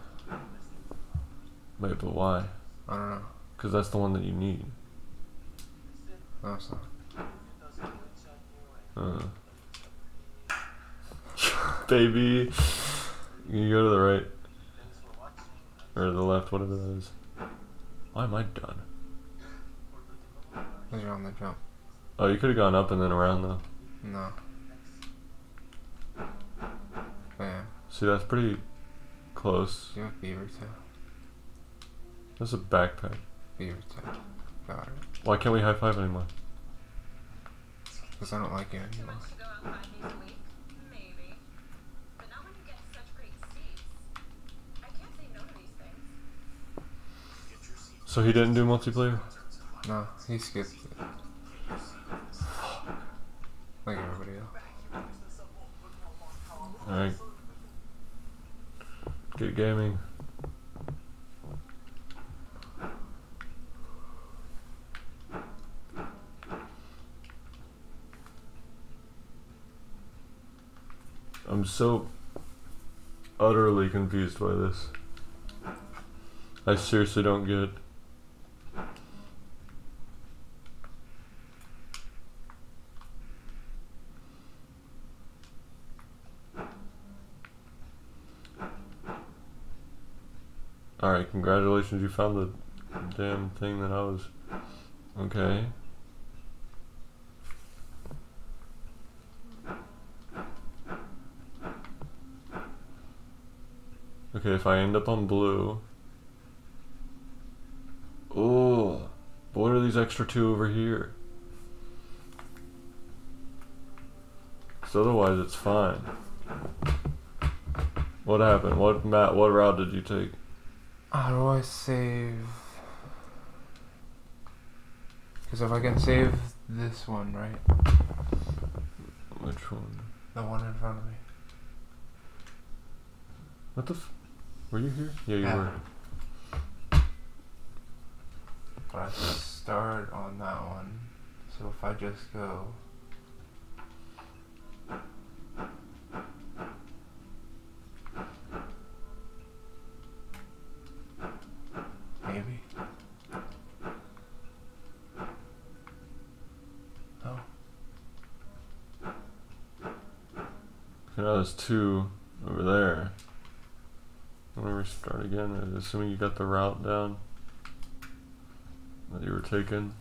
Speaker 1: Wait, but why?
Speaker 2: I don't know.
Speaker 1: Because that's the one that you need.
Speaker 2: No, it's not.
Speaker 1: Baby, you go to the right or the left, whatever that is. Why am I done?
Speaker 2: Because you're on the jump.
Speaker 1: Oh, you could have gone up and then around though.
Speaker 2: No. Yeah.
Speaker 1: See, that's pretty close.
Speaker 2: You have beaver tail.
Speaker 1: That's a backpack.
Speaker 2: Beaver tail. Got it.
Speaker 1: Why can't we high five anymore?
Speaker 2: Because I don't like you anymore.
Speaker 1: So he didn't do multiplayer?
Speaker 2: No, he skipped it. Like everybody else.
Speaker 1: Alright. Get gaming. I'm so utterly confused by this. I seriously don't get it. Alright, congratulations, you found the damn thing that I was... Okay. Okay, if I end up on blue... Oh, what are these extra two over here? So otherwise it's fine. What happened? What route did you take?
Speaker 2: How do I save? Because if I can save this one, right?
Speaker 1: Which one?
Speaker 2: The one in front of me.
Speaker 1: What the were you here? Yeah, you were.
Speaker 2: But I start on that one. So if I just go... Maybe. No.
Speaker 1: Okay, now there's two over there. Let me restart again, assuming you got the route down that you were taking.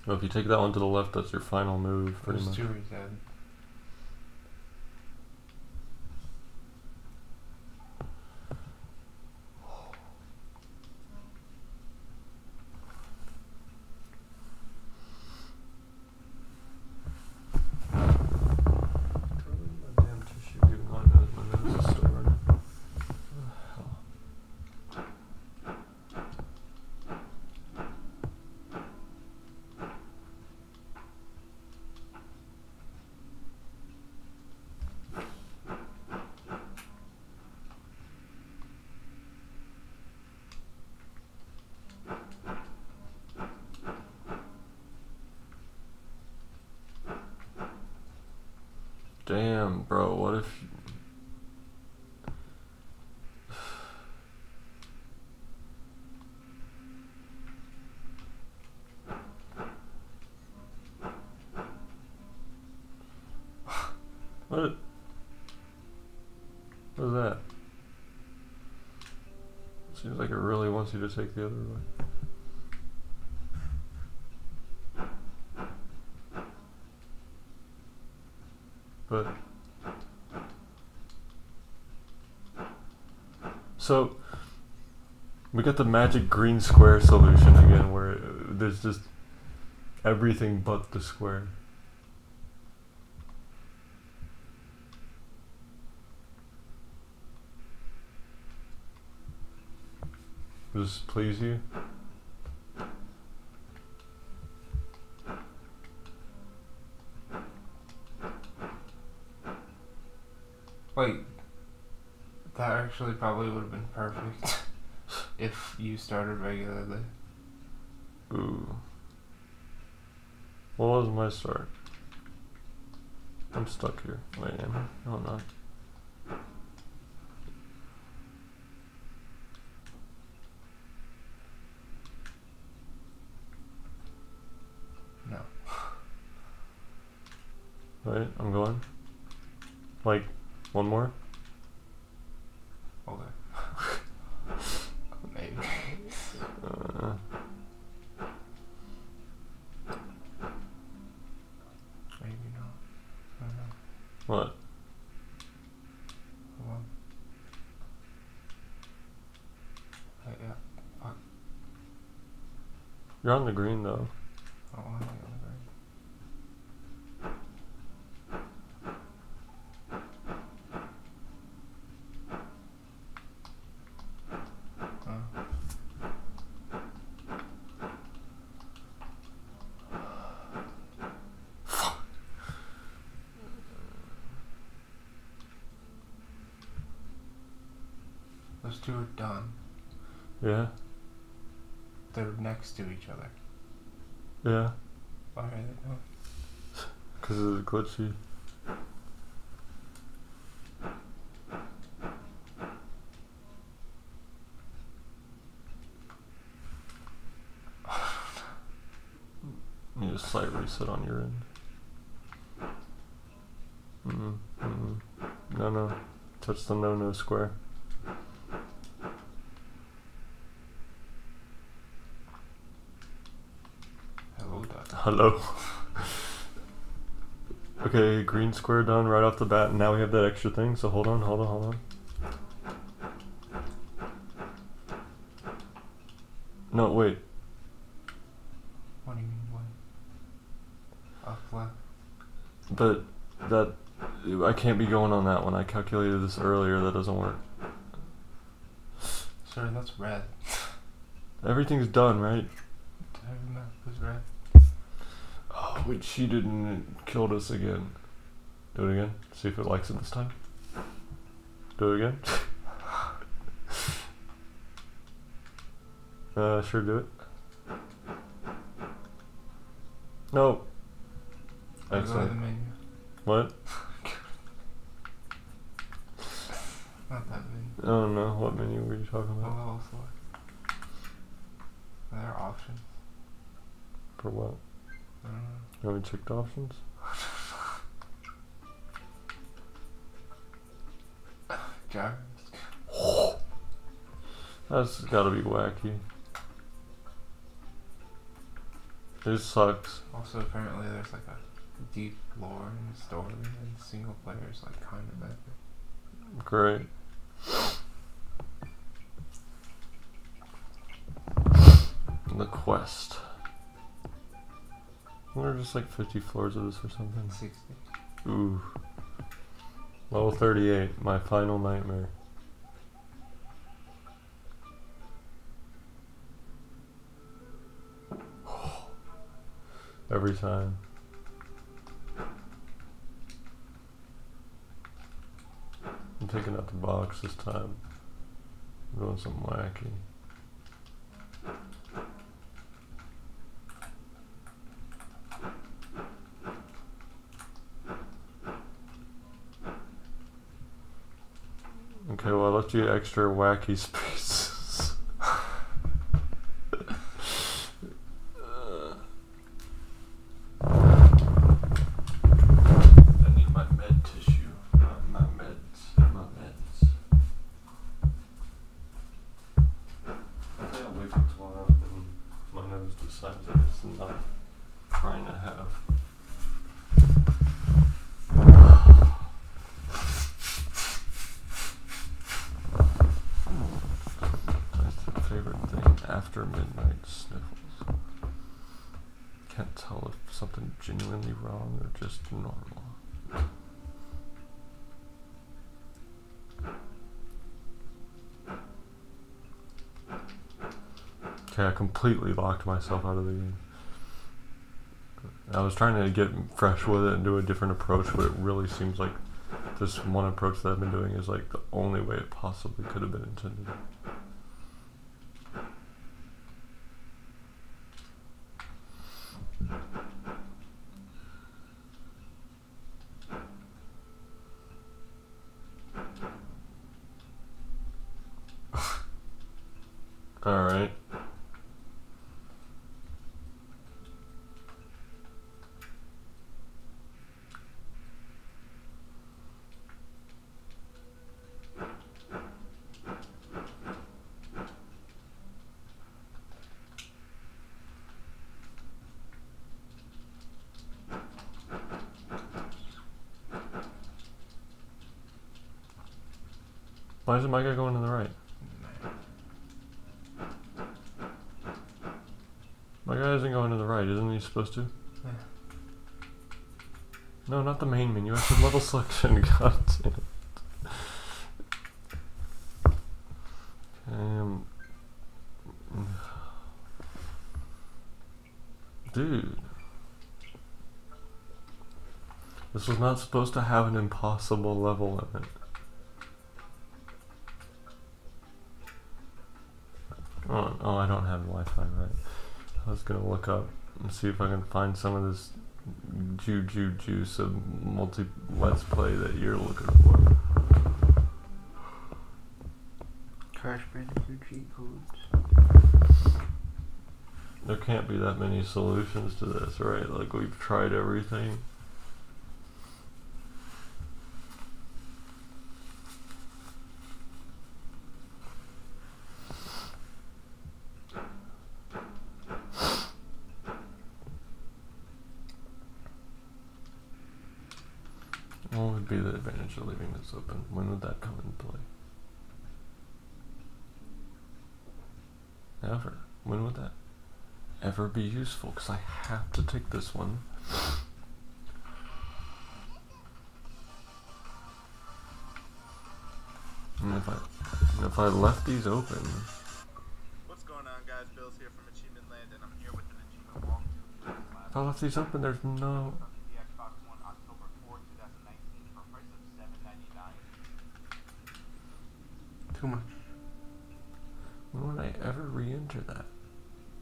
Speaker 1: Well, if you take that one to the left, that's your final move, pretty much.
Speaker 2: There's two reset.
Speaker 1: Damn, bro, what if... What is that? Seems like it really wants you to take the other way. But so we got the magic green square solution again, where there's just everything but the square. Does this please you?
Speaker 2: Wait, that actually probably would have been perfect if you started regularly.
Speaker 1: Ooh. What was my start? I'm stuck here. Wait, am I? No, I'm not.
Speaker 2: No.
Speaker 1: Wait, I'm going. Like, one more?
Speaker 2: Okay. Maybe. Maybe not. I don't know.
Speaker 1: What?
Speaker 2: Hold on. Yeah. Fuck.
Speaker 1: You're on the green though.
Speaker 2: I don't want to get on the ground. Those two are done.
Speaker 1: Yeah?
Speaker 2: They're next to each other.
Speaker 1: Yeah?
Speaker 2: Why are they done?
Speaker 1: Because it's glitchy. Need a slight reset on your end. No. Touch the no square.
Speaker 2: Hello, Dad.
Speaker 1: Hello. Okay, green square done right off the bat, and now we have that extra thing, so hold on. No, wait.
Speaker 2: What do you mean, what? Up, left?
Speaker 1: But that... I can't be going on that one. I calculated this earlier. That doesn't work.
Speaker 2: Sir, that's red.
Speaker 1: Everything's done, right?
Speaker 2: Every map was red.
Speaker 1: Oh, we cheated and it killed us again. Do it again. See if it likes it this time. Do it again. Sure, do it. No.
Speaker 2: Go to the
Speaker 1: Excellent.
Speaker 2: menu.
Speaker 1: What?
Speaker 2: Not that menu.
Speaker 1: Oh no, what menu were you talking
Speaker 2: Oh,
Speaker 1: about?
Speaker 2: level select. There are options.
Speaker 1: For what?
Speaker 2: I don't know.
Speaker 1: You want me to check the options?
Speaker 2: Gyros.
Speaker 1: That's gotta be wacky. It sucks.
Speaker 2: Also, apparently, there's like a deep lore and story, and single player is like kind of epic.
Speaker 1: Great. The quest. There are just like 50 floors of this or something.
Speaker 2: 60.
Speaker 1: Ooh. Level 38, my final nightmare. Every time. I'm taking out the box this time. I'm doing something wacky. Okay, well I left you extra wacky spaces. I need my med tissue. My meds. I think I'll wait for tomorrow and my nose decides that it's not trying to have. After midnight sniffles. Can't tell if something genuinely wrong or just normal. Okay, I completely locked myself out of the game. I was trying to get fresh with it and do a different approach, but it really seems like this one approach that I've been doing is like the only way it possibly could have been intended. Alright. Why isn't my guy going to the right? My guy isn't going to the right, isn't he supposed to?
Speaker 2: Yeah.
Speaker 1: No, not the main menu. I said level selection. God damn it. Dude. This was not supposed to have an impossible level limit. Oh, I don't have Wi-Fi, right? I was gonna look up and see if I can find some of this juice of multi-let's play that you're looking for.
Speaker 2: Crash Bandicoot cheat codes.
Speaker 1: There can't be that many solutions to this, right? Like, we've tried everything. What would be the advantage of leaving this open? When would that come into play? Never. When would that ever be useful? Because I have to take this one. And if I left these open.
Speaker 4: What's going on, guys? Bill's here from Achievement Land, and I'm here with an achievement walkthrough.
Speaker 1: If I left these open, there's no.
Speaker 4: The Xbox One, October 4, 2019, for a price of $7.99.
Speaker 2: Too much.
Speaker 1: When would I ever re-enter that?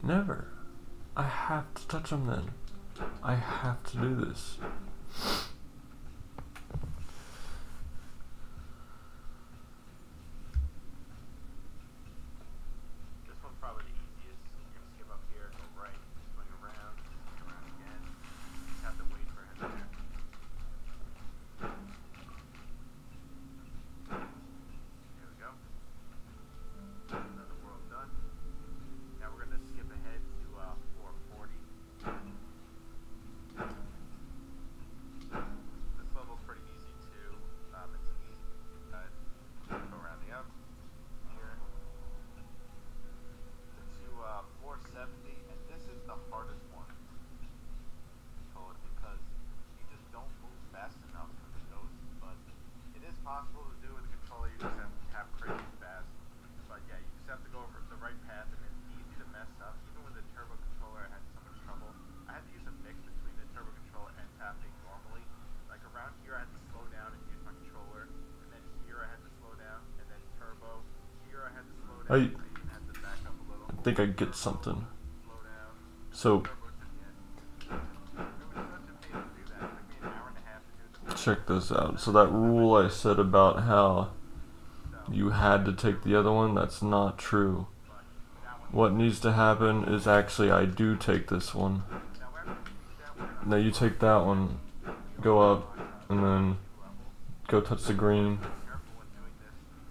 Speaker 1: Never. I have to touch them then. I have to do this.
Speaker 4: This one's probably the easiest. You're gonna skip up here, go right, swing around again. Just have to wait for him there. Here we go. Another world done. Now we're gonna skip ahead to 440. This level's pretty easy too. It's an easy go around the up here to 470, and this is the hardest one because you just don't move fast enough for the nose. But it is possible to do with the controller. You just have to tap crazy fast. But yeah, you just have to go over the right path, and it's easy to mess up. Even with the turbo controller, I had so much trouble. I had to use a mix between the turbo controller and tapping normally. Like around here, I had to slow down and use my controller, and then here I had to slow down, and then turbo. Here I had to slow down. I even had to back up a little.
Speaker 1: I think I get something.
Speaker 4: Slow down.
Speaker 1: So
Speaker 4: Turbo to the end. It was such a pain to do that. It took me an hour and a half to do the
Speaker 1: check this out. So that rule I said about how you had to take the other one, that's not true. What needs to happen is actually I do take this one. Now you take that one, go up, and then go touch the green.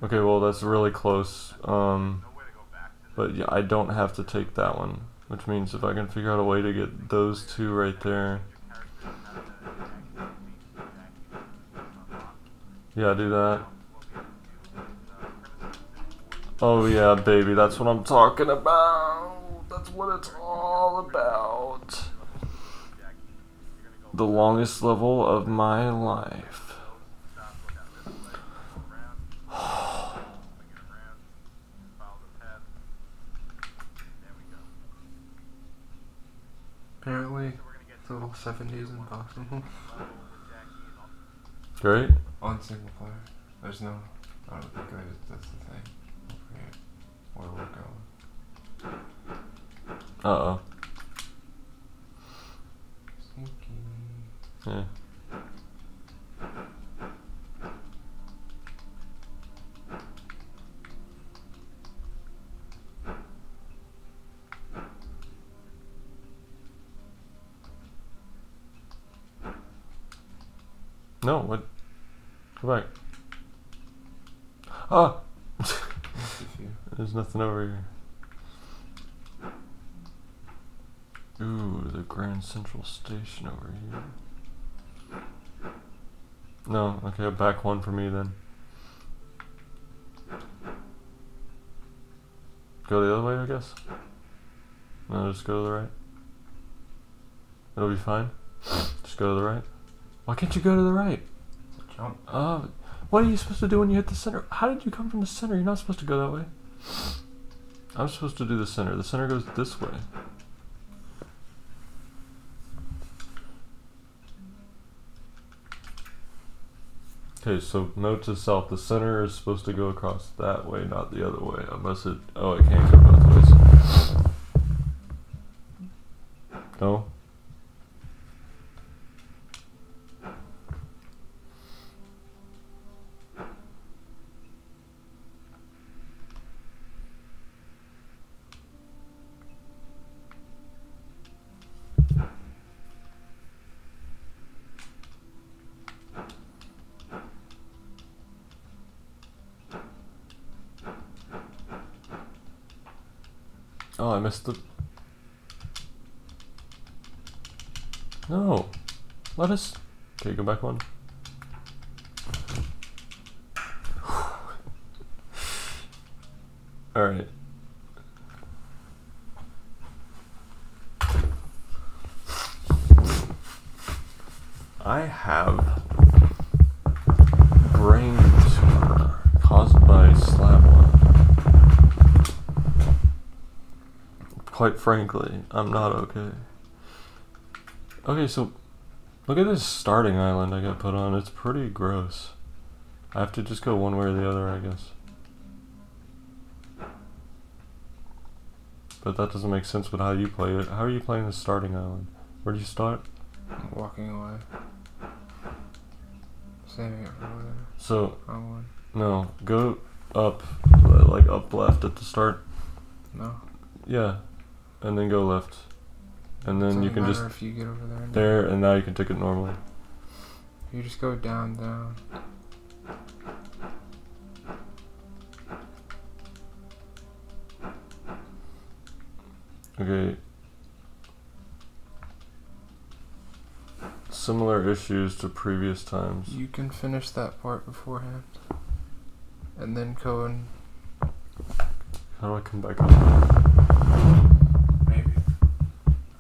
Speaker 1: Okay, well that's really close. But yeah, I don't have to take that one, which means if I can figure out a way to get those two right there. Yeah, do that. Oh yeah, baby, that's what I'm talking about. That's what it's all about. The longest level of my life.
Speaker 2: Apparently, the little 70s impossible.
Speaker 1: Great.
Speaker 2: On single player. There's no. I don't think that's the thing. I forget where we're going.
Speaker 1: Uh-oh.
Speaker 2: Sneaky.
Speaker 1: Yeah. No, what? Go back. Ah! There's nothing over here. Ooh, the Grand Central Station over here. No, okay, back one for me then. Go the other way, I guess? No, just go to the right. It'll be fine. Just go to the right. Why can't you go to the right?
Speaker 2: Jump.
Speaker 1: What are you supposed to do when you hit the center? How did you come from the center? You're not supposed to go that way. I'm supposed to do the center. The center goes this way. Okay, so note to self, the center is supposed to go across that way, not the other way. Unless it... Oh, it can't go both ways. No? Oh, I missed the... No! Let us... Okay, go back one. Alright. I have brain tumor caused by Slabwell. Quite frankly, I'm not okay. Okay, so look at this starting island I got put on. It's pretty gross. I have to just go one way or the other, I guess. But that doesn't make sense with how you play it. How are you playing the starting island? Where do you start?
Speaker 2: I'm walking away. Saving it for later.
Speaker 1: So,
Speaker 2: Wrong one.
Speaker 1: no, go up, like up left at the start.
Speaker 2: No.
Speaker 1: Yeah, and then go left. And then you can just
Speaker 2: if you get over there.
Speaker 1: there, and now you can take it normally.
Speaker 2: You just go down, down.
Speaker 1: Okay. Similar issues to previous times.
Speaker 2: You can finish that part beforehand. And then go and...
Speaker 1: How do I come back up?
Speaker 2: Maybe.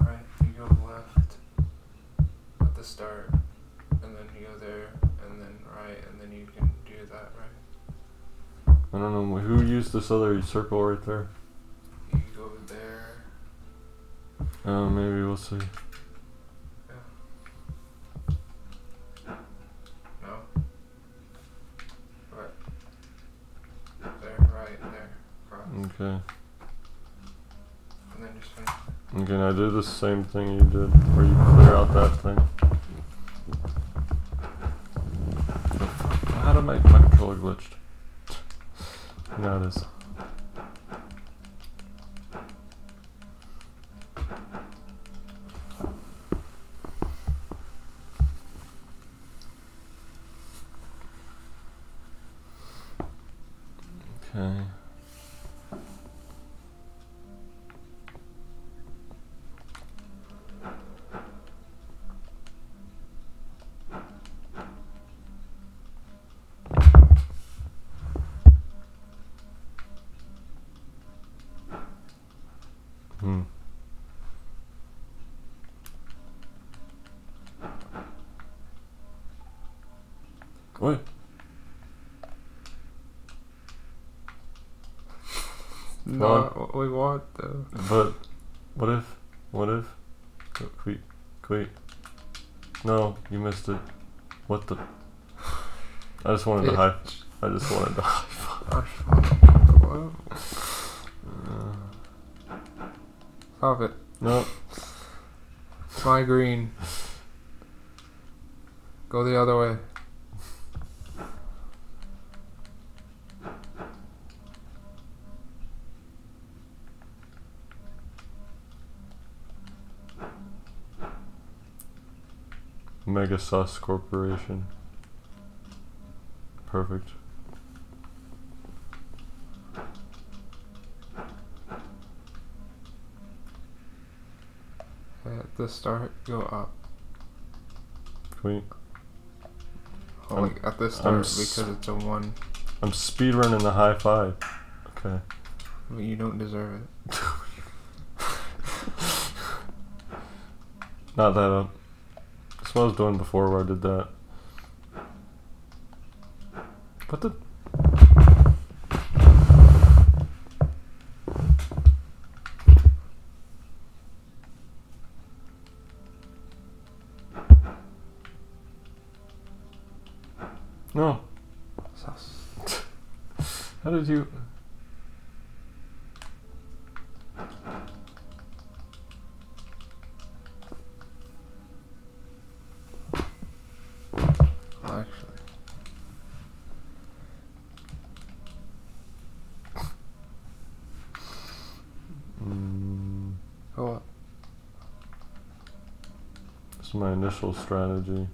Speaker 2: Alright, you go left at the start. And then you go there. And then right. And then you can do that right.
Speaker 1: I don't know. Who used this other circle right there?
Speaker 2: You go there.
Speaker 1: Maybe we'll see.
Speaker 2: No. Right. There, right, there. Cross.
Speaker 1: Okay.
Speaker 2: And then just finish.
Speaker 1: Okay, now do the same thing you did, where you clear out that thing. How did my controller glitched? Now it is. Okay. Wait.
Speaker 2: No, we want though.
Speaker 1: But what if? Wait. No, you missed it. What the? I just wanted to high. I just wanted to high five.
Speaker 2: Stop it.
Speaker 1: No.
Speaker 2: It's my green. Go the other way.
Speaker 1: Mega Sus Corporation. Perfect.
Speaker 2: At the start, go up.
Speaker 1: Wait.
Speaker 2: Oh, like at the start because it's a 1.
Speaker 1: I'm speedrunning the high five. Okay.
Speaker 2: But you don't deserve it.
Speaker 1: Not that up. That's what I was doing before where I did that. What the? No. How did you? my initial strategy.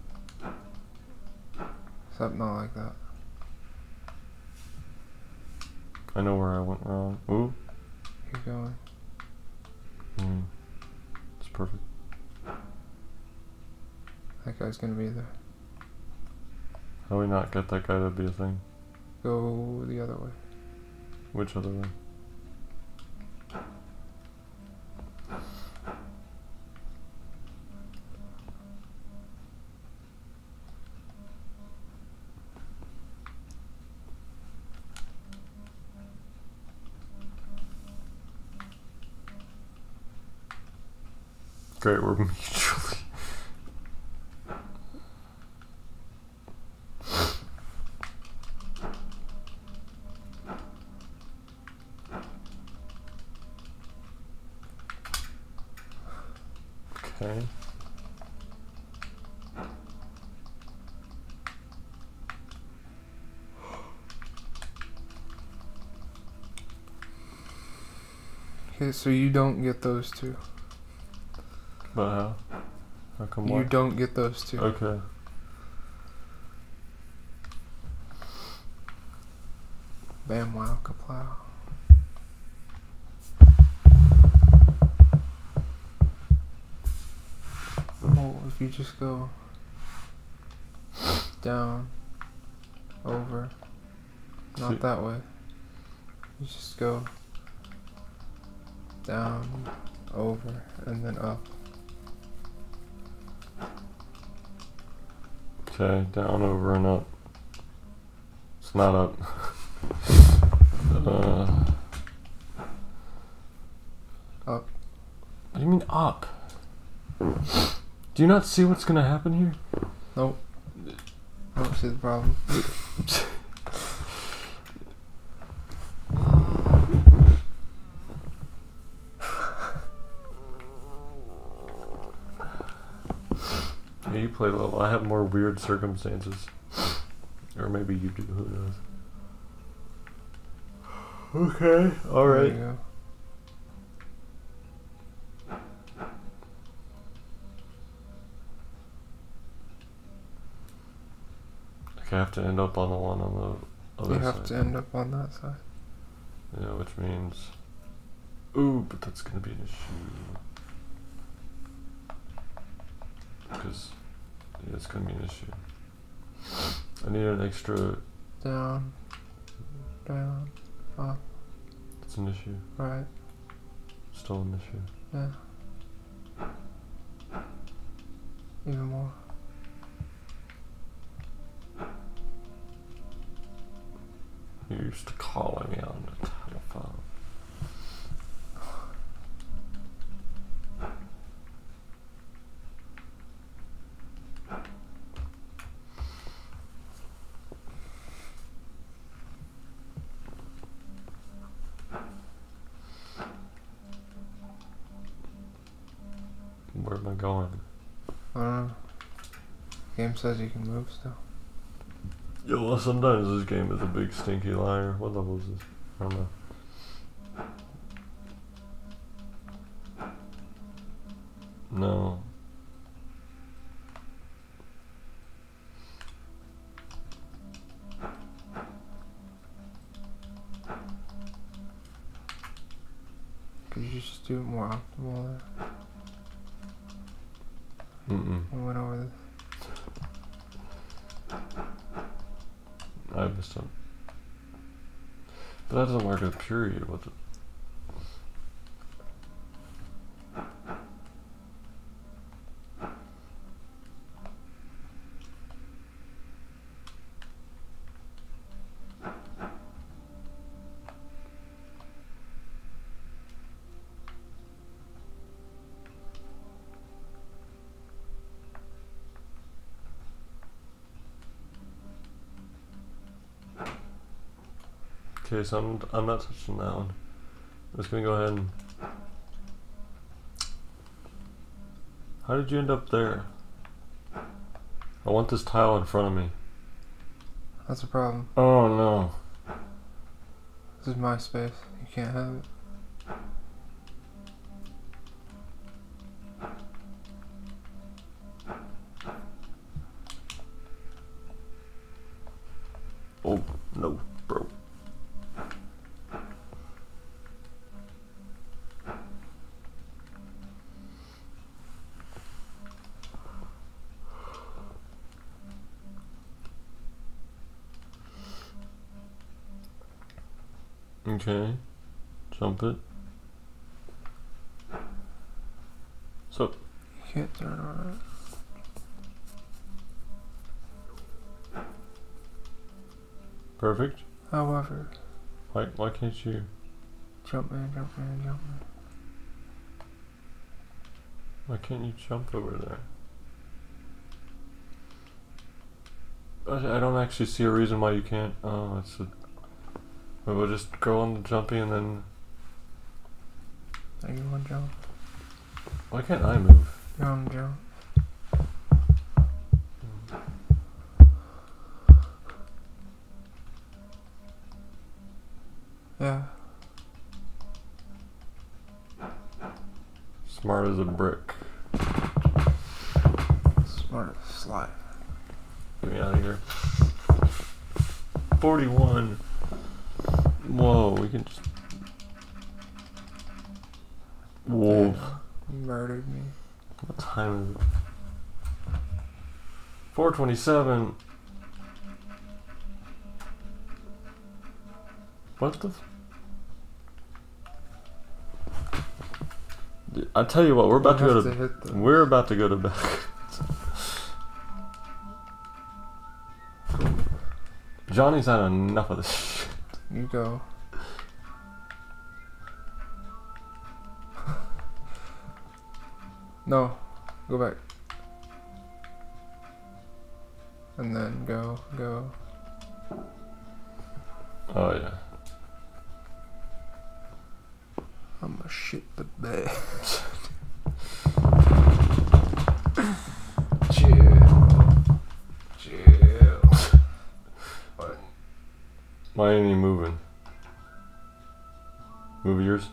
Speaker 2: Something not like that.
Speaker 1: I know where I went wrong. Ooh.
Speaker 2: Keep going.
Speaker 1: It's perfect.
Speaker 2: That guy's gonna be there.
Speaker 1: How do we not get that guy to be a thing?
Speaker 2: Go the other way.
Speaker 1: Which other way? Great, we're mutually. Okay.
Speaker 2: Okay, so you don't get those two.
Speaker 1: But how? How come
Speaker 2: You
Speaker 1: what?
Speaker 2: don't get those two.
Speaker 1: Okay.
Speaker 2: Bam, wow, kaplow. Oh, if you just go down, over, not
Speaker 1: See-
Speaker 2: that way. You just go down, over, and then up.
Speaker 1: Okay, down, over, and up. It's not up.
Speaker 2: Up.
Speaker 1: What do you mean up? Do you not see what's gonna happen here?
Speaker 2: Nope. I don't see the problem.
Speaker 1: Yeah, you play level. I have more weird circumstances. Or maybe you do, who knows. Okay,
Speaker 2: There
Speaker 1: alright.
Speaker 2: you go.
Speaker 1: Okay, I have to end up on the one on the other
Speaker 2: You
Speaker 1: side.
Speaker 2: have to end up on that side.
Speaker 1: Yeah, which means... Ooh, but that's gonna be an issue. Because... Yeah, it's gonna be an issue. I need an extra...
Speaker 2: Down, down, up,
Speaker 1: It's an issue.
Speaker 2: right,
Speaker 1: Still an issue.
Speaker 2: yeah. Even more.
Speaker 1: You're used to calling me on the telephone. Where am I going?
Speaker 2: I don't know. Game says you can move still.
Speaker 1: Yeah, well, sometimes this game is a big stinky liar. What level is this? I don't know. No.
Speaker 2: Could you just do it more optimal there? I went over this.
Speaker 1: I missed it. But that doesn't work with period, what the... Okay, so I'm not touching that one. I'm just gonna go ahead and... How did you end up there? I want this tile in front of me.
Speaker 2: That's a problem.
Speaker 1: Oh no.
Speaker 2: This is my space. You can't have it.
Speaker 1: No, bro. Okay, jump it. So,
Speaker 2: You can't turn on it.
Speaker 1: perfect.
Speaker 2: However,
Speaker 1: Why can't you?
Speaker 2: jump in, jump in, jump in.
Speaker 1: Why can't you jump over there? I don't actually see a reason why you can't. Oh, it's a. We'll just go on the jumping and then.
Speaker 2: Are you want to jump?
Speaker 1: Why can't I move?
Speaker 2: Jump, jump. Yeah.
Speaker 1: Smart as a brick.
Speaker 2: Smart as slide.
Speaker 1: Get me out of here. 41. Whoa, we can just. Whoa.
Speaker 2: You murdered me.
Speaker 1: What time is it? 4:27. What the? I tell you what, we're about to go to. We're about to go to bed. Johnny's had enough of this shit.
Speaker 2: You go. No. Go back. And then go.
Speaker 1: Oh yeah.
Speaker 2: I'ma shit the bed. Chill. What?
Speaker 1: Why ain't he moving? Move yours?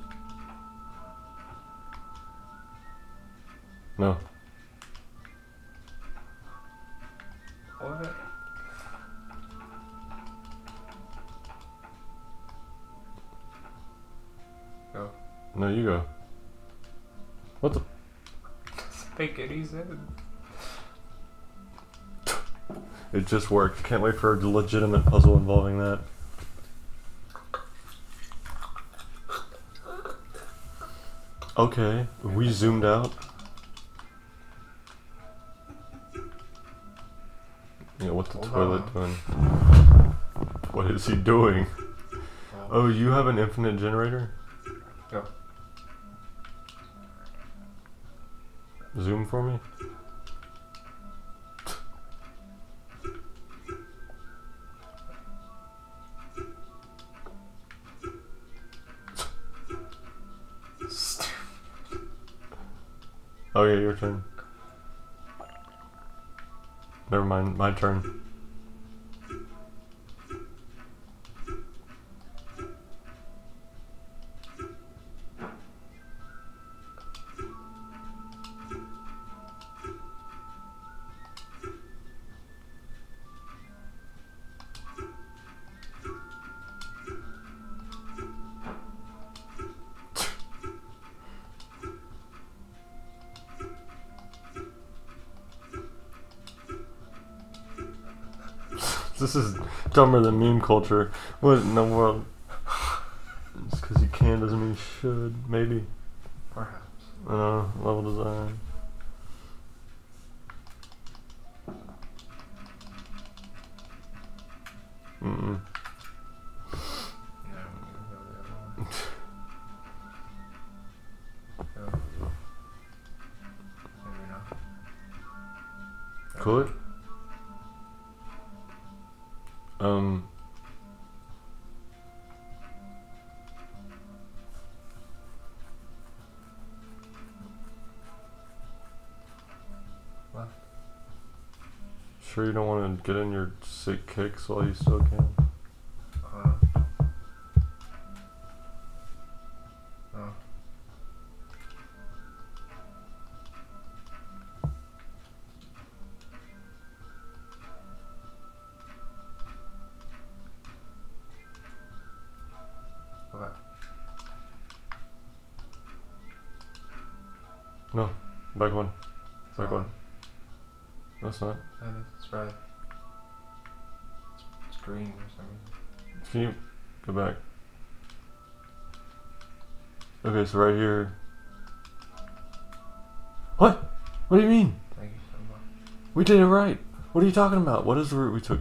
Speaker 1: No.
Speaker 2: What? Go.
Speaker 1: No, you go. What the?
Speaker 2: Fake it, he said.
Speaker 1: It just worked. Can't wait for a legitimate puzzle involving that. Okay, we zoomed out. Yeah, what's the toilet doing? What is he doing? Oh, you have an infinite generator?
Speaker 2: Go.
Speaker 1: Zoom for me? Oh yeah, your turn. Never mind, my turn. This is dumber than meme culture. What in the world? Just because you can doesn't mean you should. Maybe.
Speaker 2: Perhaps.
Speaker 1: Level design. Mm-mm.
Speaker 2: No, go the other one. Go. Maybe not.
Speaker 1: Cool it?
Speaker 2: Left.
Speaker 1: Sure you don't want to get in your sick kicks while you still can?
Speaker 2: No.
Speaker 1: No. Back one.
Speaker 2: It's
Speaker 1: Back
Speaker 2: on.
Speaker 1: one. That's not.
Speaker 2: That is, it's red. It's green for some reason.
Speaker 1: Can you go back? Okay, so right here. What? What do you mean?
Speaker 2: Thank you so much.
Speaker 1: We did it right. What are you talking about? What is the route we took?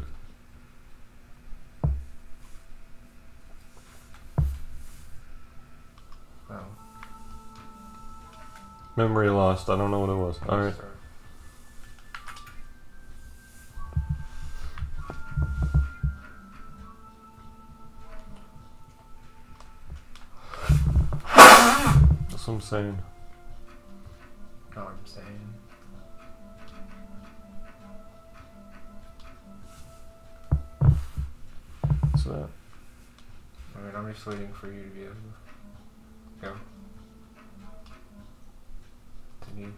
Speaker 2: No.
Speaker 1: Memory lost. I don't know what it was. Alright.
Speaker 2: Start.
Speaker 1: That's what I'm saying.
Speaker 2: No, I'm saying.
Speaker 1: What's that?
Speaker 2: I mean, I'm just waiting for you to be able to go. To need me.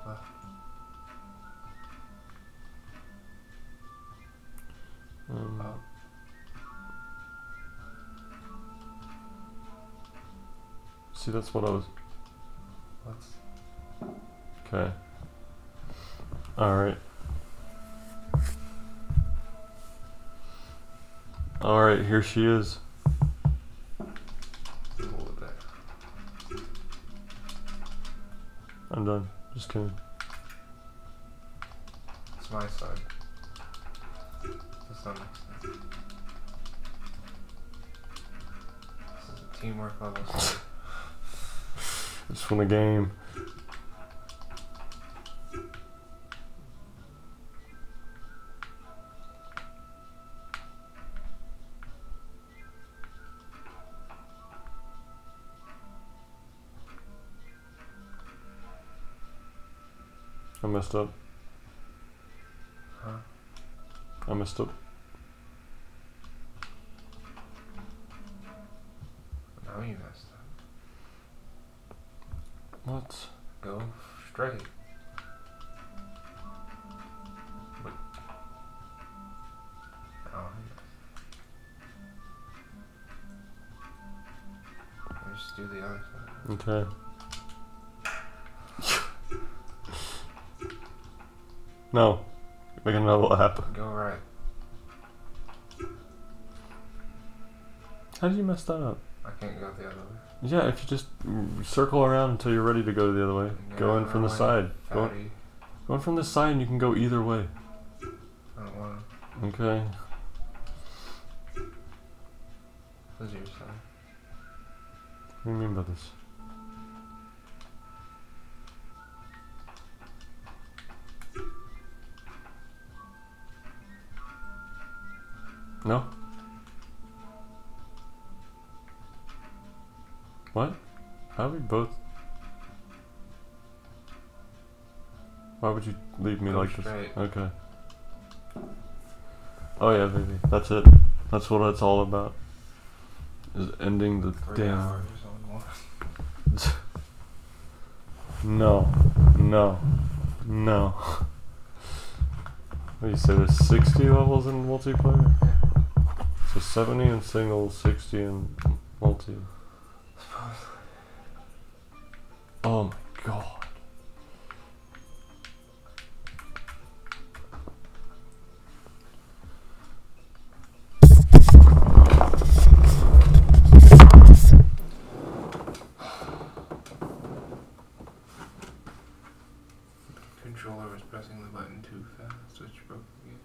Speaker 2: Left. Up.
Speaker 1: See, that's what I was.
Speaker 2: What's
Speaker 1: Okay. Alright. Alright, here she is.
Speaker 2: cool with that?
Speaker 1: I'm done. Just kidding.
Speaker 2: It's my side. This don't make sense. This is a teamwork level side.
Speaker 1: Just won a game. I messed up.
Speaker 2: Huh?
Speaker 1: I messed up.
Speaker 2: Now you messed up.
Speaker 1: What?
Speaker 2: Go straight. Wait. Oh, yes. Just do the other side.
Speaker 1: Okay. No. Make another lap.
Speaker 2: Go right.
Speaker 1: How did you mess that up?
Speaker 2: I can't go the other way.
Speaker 1: Yeah, if you just circle around until you're ready to go the other way.
Speaker 2: Yeah,
Speaker 1: Go in from the
Speaker 2: right.
Speaker 1: side. Go
Speaker 2: Fatty.
Speaker 1: in from the side and you can go either way.
Speaker 2: I don't want
Speaker 1: Okay.
Speaker 2: to. This is your side.
Speaker 1: What do you mean by this? No? What? How do we both? Why would you leave me
Speaker 2: Go
Speaker 1: like
Speaker 2: straight.
Speaker 1: this? Okay. Oh yeah, baby. That's it. That's what it's all about. Is ending the
Speaker 2: 3
Speaker 1: damn.
Speaker 2: hours on one.
Speaker 1: No. No. No. What do you say? There's 60 levels in multiplayer?
Speaker 2: Yeah.
Speaker 1: So 70 in single, 60 in multi. Oh my god.
Speaker 2: Controller was pressing the button too fast, which broke the game.